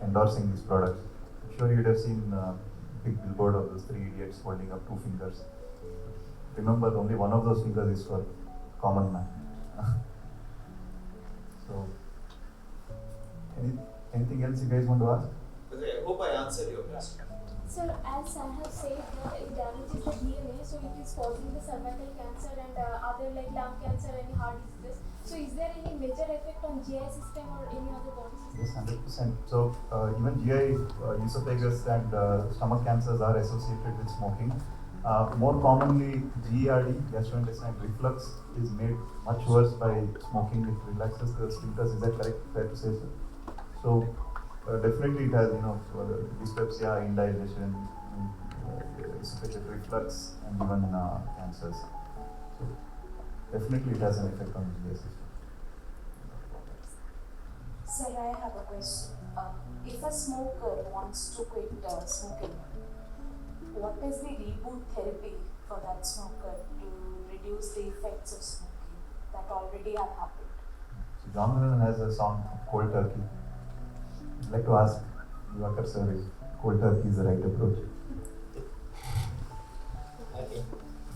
Speaker 3: endorsing these products. I'm sure you'd have seen a big billboard of those three idiots holding up two fingers. Remember, only one of those fingers is for common man. So, anything else you guys want to ask?
Speaker 2: I hope I answered your question.
Speaker 8: Sir, as I have said, it damages the DNA, so it is causing the cervical cancer and other like lung cancer and heart diseases. So, is there any major effect on GI system or any other body system?
Speaker 3: Yes, 100%. So, even GI, esophagus, and stomach cancers are associated with smoking. More commonly, GERD, gastrointestinal reflux, is made much worse by smoking. It relaxes the sphincters. Is that correct? Fair to say so? So, definitely it has, dyspepsia, indigestion, esophageal reflux, and even cancers. So, definitely it has an effect on the GI system.
Speaker 1: Sir, I have a question. If a smoker wants to quit smoking, what is the reboot therapy for that smoker to reduce the effects of smoking that already have happened?
Speaker 3: So John Lennon has a song, Cold Turkey. I'd like to ask Divakar sir if cold turkey is the right approach.
Speaker 7: Okay.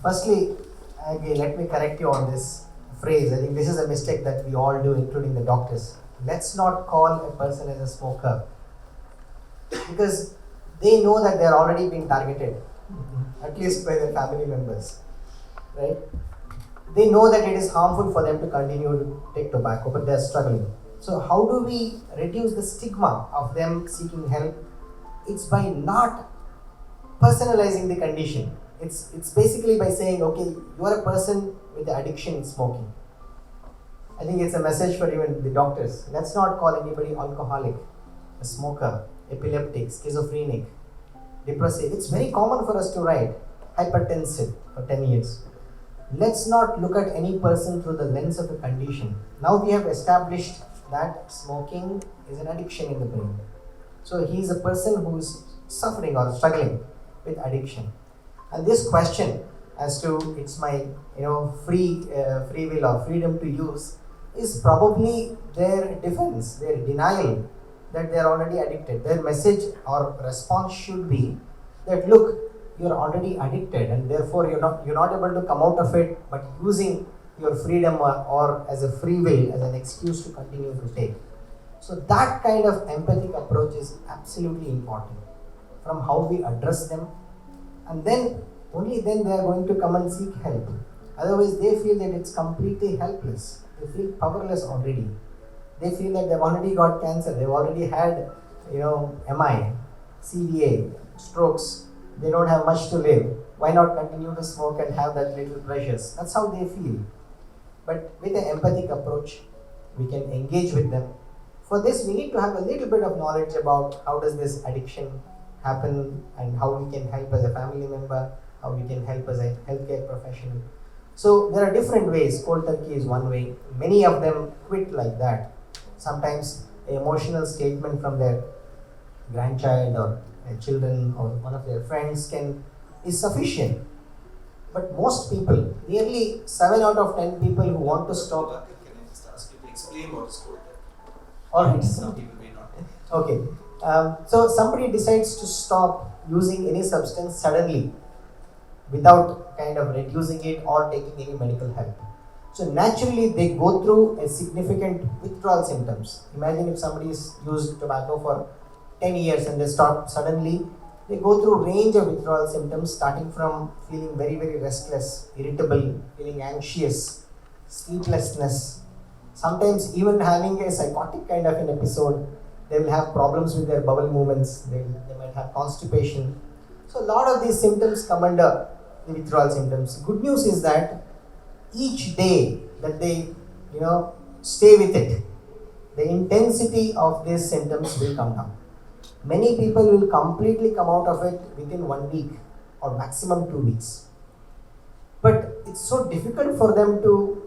Speaker 7: Firstly, let me correct you on this phrase. I think this is a mistake that we all do, including the doctors. Let's not call a person as a smoker, because they know that they are already being targeted, at least by their family members, right? They know that it is harmful for them to continue to take tobacco, but they are struggling. So how do we reduce the stigma of them seeking help? It's by not personalizing the condition. It's basically by saying, okay, you are a person with the addiction in smoking. I think it's a message for even the doctors. Let's not call anybody alcoholic, a smoker, epileptic, schizophrenic, depressive. It's very common for us to write hypertensive for 10 years. Let's not look at any person through the lens of a condition. Now we have established that smoking is an addiction in the brain. So he is a person who is suffering or struggling with addiction. And this question as to it's my free will or freedom to use is probably their defense, their denial that they are already addicted. Their message or response should be that look, you are already addicted and therefore you're not able to come out of it, but using your freedom or as a free will as an excuse to continue to take. So that kind of empathic approach is absolutely important from how we address them, and then only then they are going to come and seek help. Otherwise they feel that it's completely helpless. They feel powerless already. They feel that they've already got cancer, they've already had MI, CVA, strokes, they don't have much to live. Why not continue to smoke and have that little pleasures? That's how they feel. But with an empathic approach, we can engage with them. For this, we need to have a little bit of knowledge about how does this addiction happen and how we can help as a family member, how we can help as a healthcare professional. So there are different ways. Cold turkey is one way. Many of them quit like that. Sometimes an emotional statement from their grandchild or children or one of their friends is sufficient. But most people, nearly 7 out of 10 people who want to stop.
Speaker 2: Can I just ask you to explain what is cold turkey?
Speaker 7: Alright.
Speaker 2: Some people may not.
Speaker 7: Okay. So somebody decides to stop using any substance suddenly without kind of reducing it or taking any medical help. So naturally they go through a significant withdrawal symptoms. Imagine if somebody has used tobacco for 10 years and they stop suddenly, they go through range of withdrawal symptoms starting from feeling very, very restless, irritable, feeling anxious, sleeplessness, sometimes even having a psychotic kind of an episode. They will have problems with their bowel movements, they might have constipation. So a lot of these symptoms come under the withdrawal symptoms. Good news is that each day that they stay with it, the intensity of these symptoms will come down. Many people will completely come out of it within 1 week or maximum 2 weeks. But it's so difficult for them to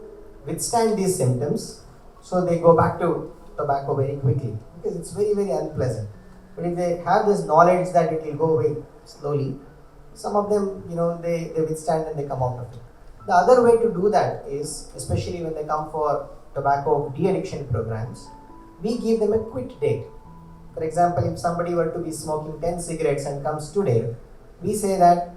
Speaker 7: withstand these symptoms, so they go back to tobacco very quickly because it's very, very unpleasant. But if they have this knowledge that it will go away slowly, some of them, they withstand and they come out of it. The other way to do that is, especially when they come for tobacco de-addiction programs, we give them a quit date. For example, if somebody were to be smoking 10 cigarettes and comes today, we say that,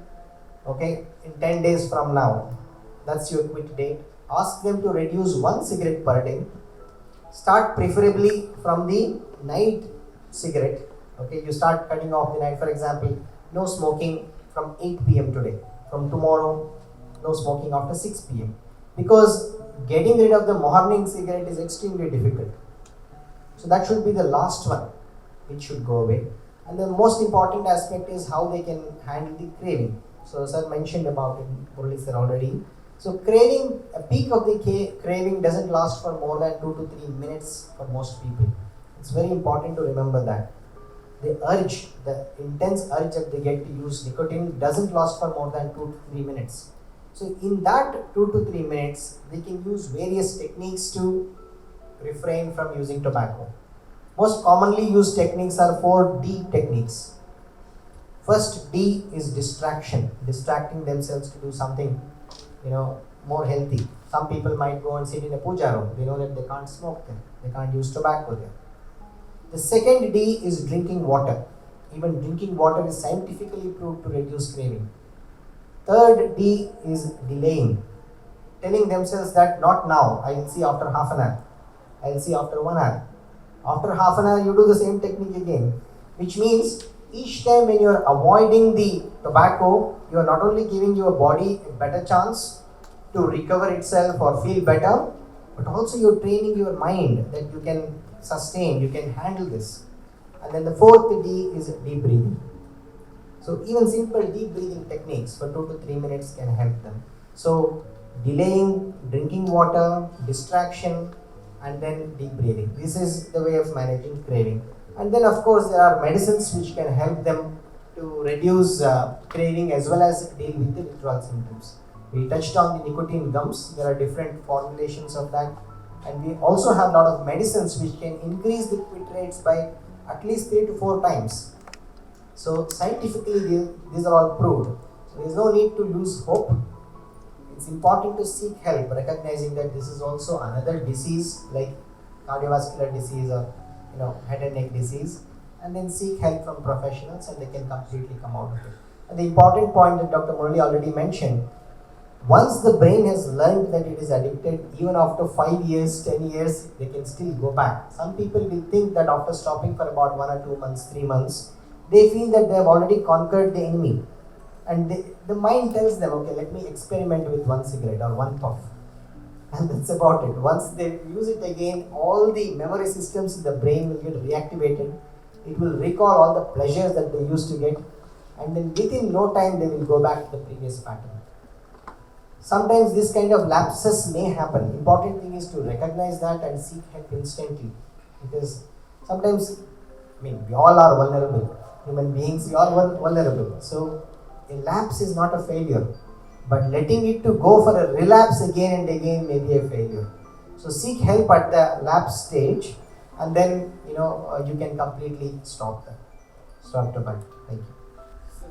Speaker 7: okay, in 10 days from now, that's your quit date. Ask them to reduce 1 cigarette per day. Start preferably from the night cigarette. Okay, you start cutting off the night. For example, no smoking from 8 p.m. today. From tomorrow, no smoking after 6 p.m. Because getting rid of the morning cigarette is extremely difficult. So that should be the last one which should go away. And the most important aspect is how they can handle the craving. So sir mentioned about it, Murali sir already. So craving, a peak of the craving doesn't last for more than 2 to 3 minutes for most people. It's very important to remember that. The urge, the intense urge that they get to use nicotine doesn't last for more than 2 to 3 minutes. So in that 2 to 3 minutes, they can use various techniques to refrain from using tobacco. Most commonly used techniques are 4 D techniques. First D is distraction, distracting themselves to do something, more healthy. Some people might go and sit in a puja room. They know that they can't smoke there, they can't use tobacco there. The second D is drinking water. Even drinking water is scientifically proved to reduce craving. Third D is delaying, telling themselves that not now, I will see after half an hour, I will see after 1 hour. After half an hour, you do the same technique again, which means each time when you are avoiding the tobacco, you are not only giving your body a better chance to recover itself or feel better, but also you are training your mind that you can sustain, you can handle this. And then the fourth D is deep breathing. So even simple deep breathing techniques for 2 to 3 minutes can help them. So delaying, drinking water, distraction, and then deep breathing. This is the way of managing craving. And then of course there are medicines which can help them to reduce craving as well as deal with the withdrawal symptoms. We touched on the nicotine gums. There are different formulations of that. And we also have a lot of medicines which can increase the quit rates by at least 3 to 4 times. So scientifically these are all proved. So there is no need to lose hope. It's important to seek help, recognizing that this is also another disease like cardiovascular disease or head and neck disease, and then seek help from professionals and they can completely come out of it. And the important point that Dr. Murali already mentioned, once the brain has learned that it is addicted, even after 5 years, 10 years, they can still go back. Some people will think that after stopping for about 1 or 2 months, 3 months, they feel that they have already conquered the enemy. And the mind tells them, okay, let me experiment with 1 cigarette or 1 puff. And that's about it. Once they use it again, all the memory systems in the brain will get reactivated. It will recall all the pleasures that they used to get. And then within no time, they will go back to the previous pattern. Sometimes this kind of lapses may happen. Important thing is to recognize that and seek help instantly. Because sometimes, we all are vulnerable. Human beings, we are all vulnerable. So a lapse is not a failure. But letting it to go for a relapse again and again may be a failure. So seek help at the lapse stage, and then you can completely stop tobacco. Thank you.
Speaker 6: So,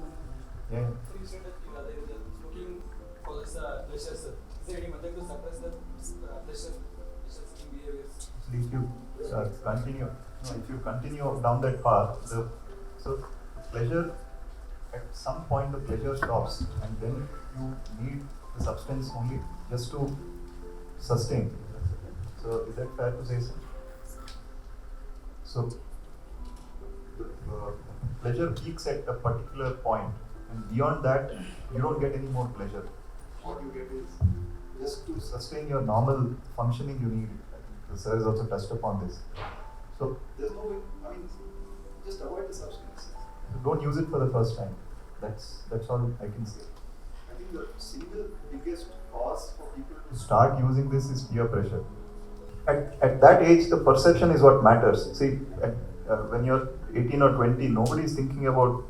Speaker 3: Yeah.
Speaker 6: so you said that there is a smoking causes pleasure. Sir. Is there any method to suppress the pleasure-seeking behaviors?
Speaker 3: If you continue down that path, so pleasure, at some point the pleasure stops, and then you need the substance only just to sustain. So is that fair to say, sir? So the pleasure peaks at a particular point, and beyond that you don't get any more pleasure. What you get is just to sustain your normal functioning, you need it. I think the sir has also touched upon this. So there's no way, just avoid the substance. Don't use it for the first time. That's all I can say. I think the single biggest cause for people to start using this is peer pressure. At that age, the perception is what matters. See, when you're 18 or 20, nobody is thinking about,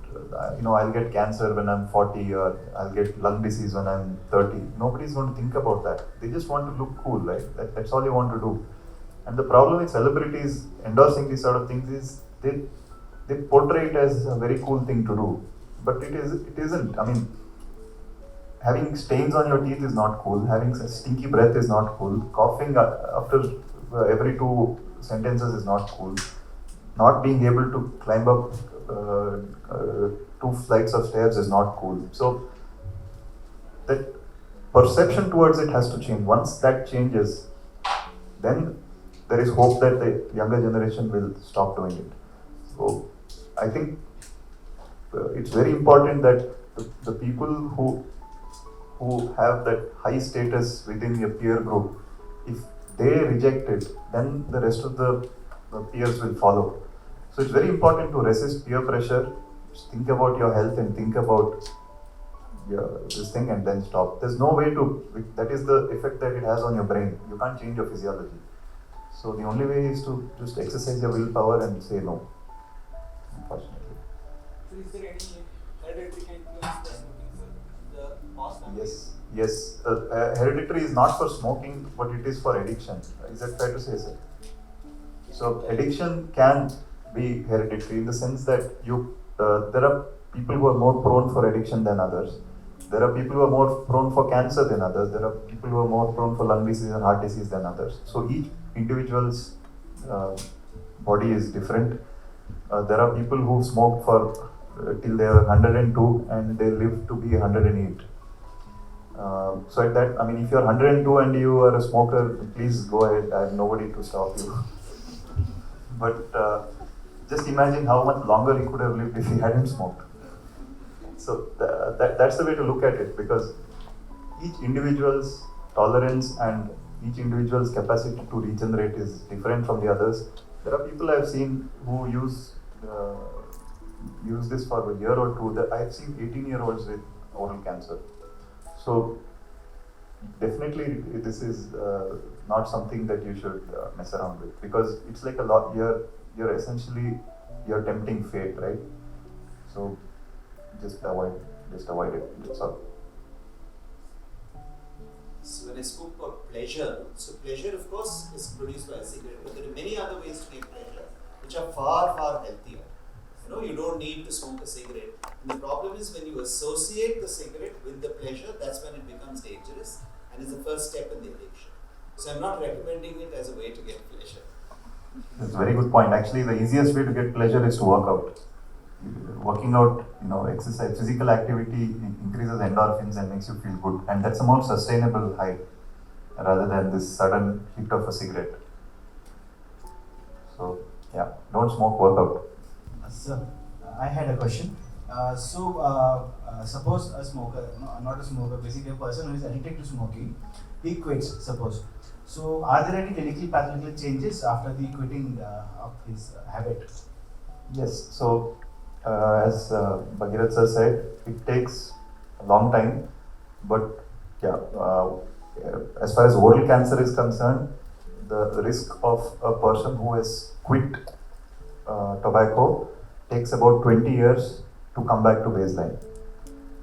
Speaker 3: I'll get cancer when I'm 40 or I'll get lung disease when I'm 30. Nobody's going to think about that. They just want to look cool, right? That's all they want to do. And the problem with celebrities endorsing these sort of things is they portray it as a very cool thing to do. But it isn't. Having stains on your teeth is not cool. Having stinky breath is not cool. Coughing after every 2 sentences is not cool. Not being able to climb up 2 flights of stairs is not cool. So that perception towards it has to change. Once that changes, then there is hope that the younger generation will stop doing it. So I think it's very important that the people who have that high status within your peer group, if they reject it, then the rest of the peers will follow. So it's very important to resist peer pressure. Just think about your health and think about this thing and then stop. There's no way to, that is the effect that it has on your brain. You can't change your physiology. So the only way is to just exercise your willpower and say no, unfortunately.
Speaker 6: So is there any hereditary can influence the smoking, sir? The past family?
Speaker 3: Yes. Hereditary is not for smoking, but it is for addiction. Is that fair to say, sir? So addiction can be hereditary in the sense that there are people who are more prone for addiction than others. There are people who are more prone for cancer than others. There are people who are more prone for lung disease and heart disease than others. So each individual's body is different. There are people who smoke for till they are 102 and they live to be 108. So at that, if you're 102 and you are a smoker, please go ahead. I have nobody to stop you. But just imagine how much longer he could have lived if he hadn't smoked. So that's the way to look at it, because each individual's tolerance and each individual's capacity to regenerate is different from the others. There are people I've seen who use this for a year or two. I've seen 18-year-olds with oral cancer. So definitely this is not something that you should mess around with, because it's like a lot. You're essentially tempting fate, right? So just avoid it. That's all.
Speaker 9: So when I spoke about pleasure, so pleasure of course is produced by a cigarette, but there are many other ways to make pleasure, which
Speaker 2: which are far, far healthier. You don't need to smoke a cigarette. And the problem is when you associate the cigarette with the pleasure, that's when it becomes dangerous and is the first step in the addiction. So I'm not recommending it as a way to get pleasure.
Speaker 3: That's a very good point. Actually, the easiest way to get pleasure is to work out. Working out, exercise, physical activity increases endorphins and makes you feel good, and that's a more sustainable high rather than this sudden hit of a cigarette. So, yeah, don't smoke, work out.
Speaker 9: Sir, I had a question. Suppose a smoker, no, not a smoker, basically a person who is addicted to smoking, he quits, suppose. So, are there any clinical pathological changes after the quitting of his habit?
Speaker 3: Yes, so as Bhagirath sir said, it takes a long time, but yeah, as far as oral cancer is concerned, the risk of a person who has quit tobacco takes about 20 years to come back to baseline.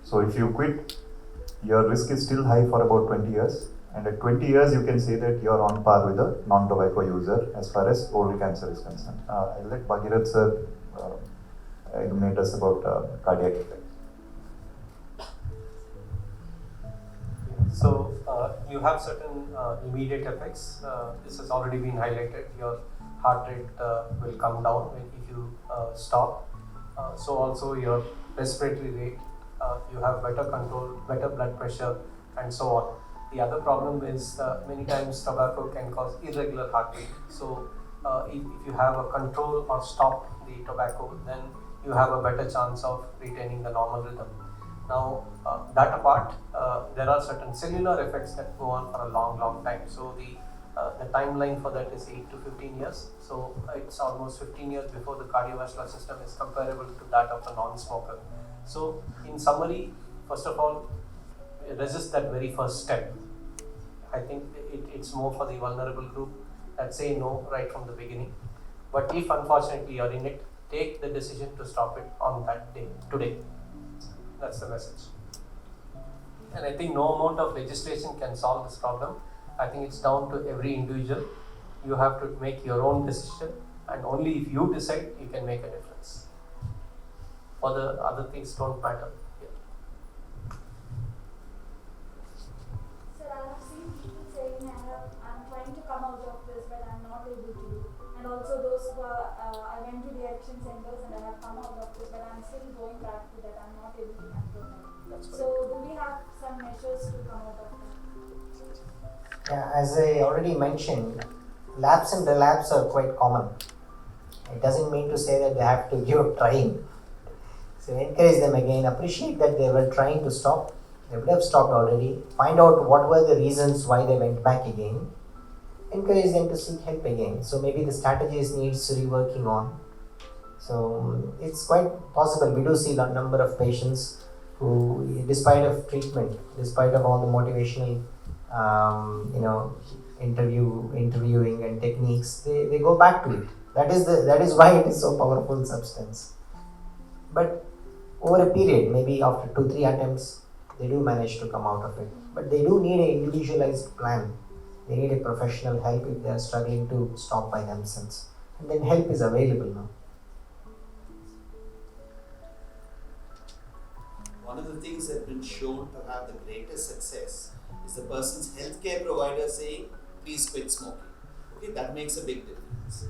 Speaker 3: So if you quit, your risk is still high for about 20 years. And at 20 years, you can say that you are on par with a non-tobacco user as far as oral cancer is concerned. I'll let Bhagirath sir illuminate us about cardiac effects.
Speaker 4: So you have certain immediate effects. This has already been highlighted. Your heart rate will come down if you stop. So also your respiratory rate, you have better control, better blood pressure, and so on. The other problem is many times tobacco can cause irregular heartbeat. So if you have a control or stop the tobacco, then you have a better chance of retaining the normal rhythm. Now, that apart, there are certain cellular effects that go on for a long, long time. So the timeline for that is 8 to 15 years. So it's almost 15 years before the cardiovascular system is comparable to that of a non-smoker. So in summary, first of all, resist that very first step. I think it's more for the vulnerable group that say no right from the beginning. But if unfortunately you're in it, take the decision to stop it on that day, today. That's the message. And I think no amount of legislation can solve this problem. I think it's down to every individual. You have to make your own decision, and only if you decide, you can make a difference. For the other things don't matter.
Speaker 8: Sir, I have seen people saying I'm trying to come out of this, but I'm not able to do. And also those who are, I went to the addiction centers and I have come out of this, but I'm still going back to that. I'm not able to control that.
Speaker 4: That's
Speaker 8: So do we have some measures to come out of that?
Speaker 7: Yeah, as I already mentioned, lapse and relapse are quite common. It doesn't mean to say that they have to give up trying. So encourage them again, appreciate that they were trying to stop. They would have stopped already. Find out what were the reasons why they went back again. Encourage them to seek help again. So maybe the strategies needs reworking on. So it's quite possible. We do see a number of patients who, despite of treatment, despite of all the motivational, interviewing and techniques, they go back to it. That is why it is so powerful substance. But over a period, maybe after 2-3 attempts, they do manage to come out of it. But they do need an individualized plan. They need a professional help if they are struggling to stop by themselves. And then help is available now.
Speaker 2: One of the things that have been shown to have the greatest success is the person's healthcare provider saying, please quit smoking. Okay, that makes a big difference.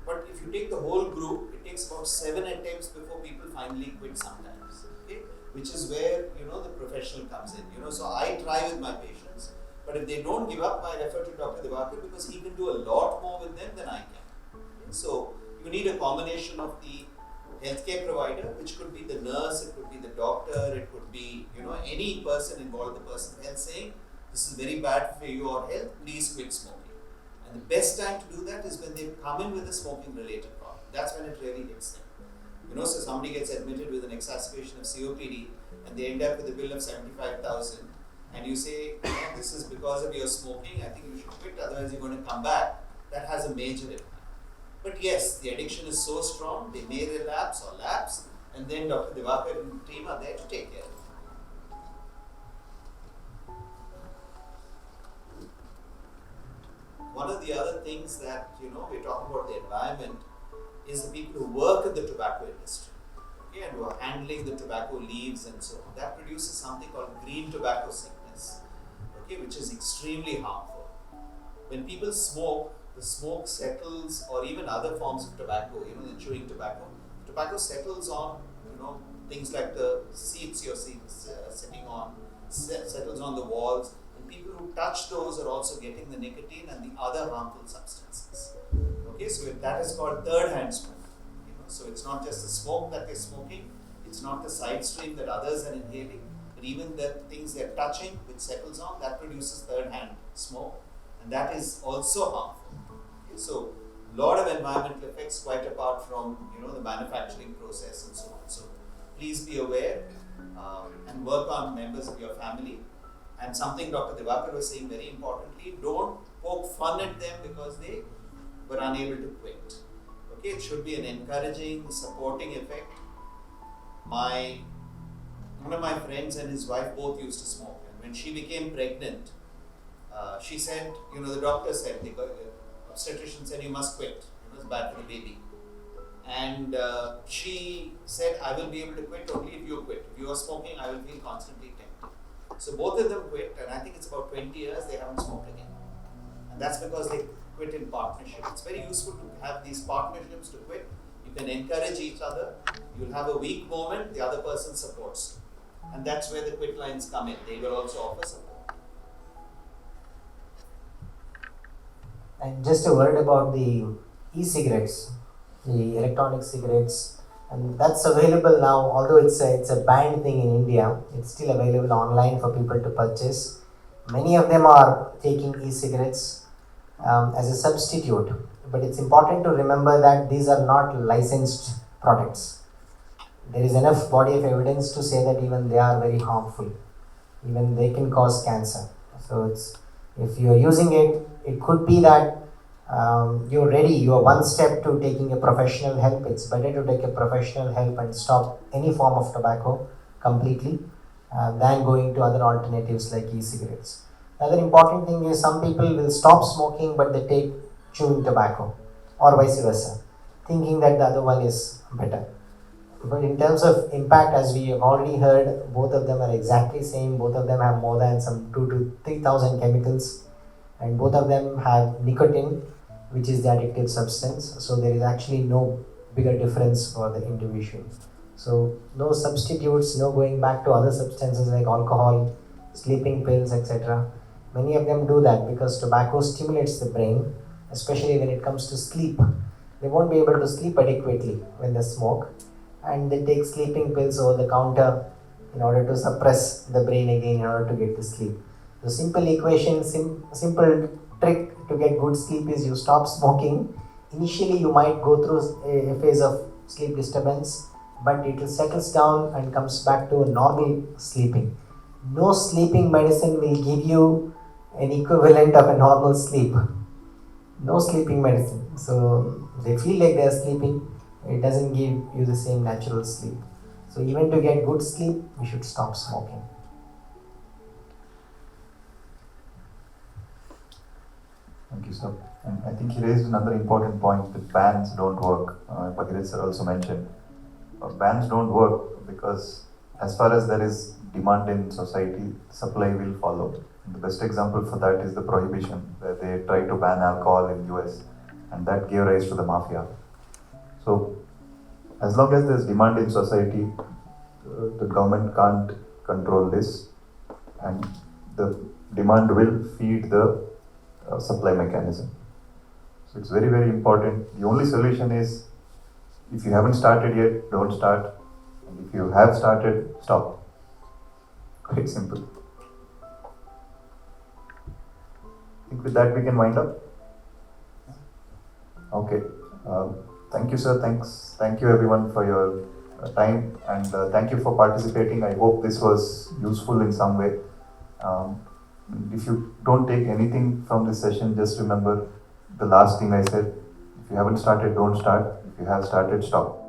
Speaker 2: But if you take the whole group, it takes about 7 attempts before people finally quit sometimes. Okay? Which is where the professional comes in. So I try with my patients, but if they don't give up, I refer to Dr. Divakar because he can do a lot more with them than I can. Okay? So you need a combination of the healthcare provider, which could be the nurse, it could be the doctor, it could be any person involved in the person's health saying, this is very bad for your health, please quit smoking. And the best time to do that is when they come in with a smoking related problem. That's when it really hits them. So somebody gets admitted with an exacerbation of COPD and they end up with a bill of 75,000 and you say, this is because of your smoking, I think you should quit, otherwise you're going to come back. That has a major impact. But yes, the addiction is so strong, they may relapse or lapse, and then Dr. Divakar and team are there to take care of it. One of of the other things that, we're talking about the environment is the people who work in the tobacco industry, okay, and who are handling the tobacco leaves and so on. That produces something called green tobacco sickness, okay, which is extremely harmful. When people smoke, the smoke settles, or even other forms of tobacco, the chewing tobacco settles on, things like the seats you're sitting on, settles on the walls, and people who touch those are also getting the nicotine and the other harmful substances. Okay, so that is called third hand smoke. So it's not just the smoke that they're smoking, it's not the side stream that others are inhaling, but even the things they're touching, which settles on, that produces third hand smoke, and that is also harmful. Okay, so a lot of environmental effects quite apart from the manufacturing process and so on. So please be aware and work on members of your family. And something Dr. Divakar was saying very importantly, don't poke fun at them because they were unable to quit. Okay, it should be an encouraging, supporting effect. One of my friends and his wife both used to smoke, and when she became pregnant, she said, the doctor said, the obstetrician said, you must quit. It's bad for the baby. And she said, I will be able to quit only if you quit. If you are smoking, I will feel constantly tempted. So both of them quit, and I think it's about 20 years they haven't smoked again. And that's because they quit in partnership. It's very useful to have these partnerships to quit. You can encourage each other. You'll have a weak moment, the other person supports. And that's where the quit lines come in. They will also offer support.
Speaker 7: And just a word about the e-cigarettes, the electronic cigarettes, and that's available now. Although it's a banned thing in India, it's still available online for people to purchase. Many of them are taking e-cigarettes as a substitute, but it's important to remember that these are not licensed products. There is enough body of evidence to say that even they are very harmful. Even they can cause cancer. So if you are using it, it could be that you're ready, you are one step to taking a professional help. It's better to take a professional help and stop any form of tobacco completely than going to other alternatives like e-cigarettes. Another important thing is some people will stop smoking but they take chewing tobacco or vice versa, thinking that the other one is better. But in terms of impact, as we have already heard, both of them are exactly same. Both of them have more than some 2 to 3,000 chemicals, and both of them have nicotine, which is the addictive substance. So there is actually no bigger difference for the individual. So no substitutes, no going back to other substances like alcohol, sleeping pills, etc. Many of them do that because tobacco stimulates the brain, especially when it comes to sleep. They won't be able to sleep adequately when they smoke, and they take sleeping pills over the counter in order to suppress the brain again in order to get to sleep. The simple equation, simple trick to get good sleep is you stop smoking. Initially you might go through a phase of sleep disturbance, but it settles down and comes back to normal sleeping. No sleeping medicine will give you an equivalent of a normal sleep. No sleeping medicine. So they feel like they are sleeping, it doesn't give you the same natural sleep. So even to get good sleep, we should stop smoking.
Speaker 3: Thank you, sir. And I think he raised another important point that bans don't work. Bhagirath sir also mentioned. Bans don't work because as far as there is demand in society, supply will follow. And the best example for that is the prohibition, where they tried to ban alcohol in US, and that gave rise to the mafia. So, as long as there's demand in society, the government can't control this, and the demand will feed the supply mechanism. So, it's very, very important. The only solution is if you haven't started yet, don't start. And if you have started, stop. Quite simple. I think with that we can wind up. Okay. Thank you, sir. Thank you, everyone, for your time, and thank you for participating. I hope this was useful in some way. If you don't take anything from this session, just remember the last thing I said. If you haven't started, don't start. If you have started, stop.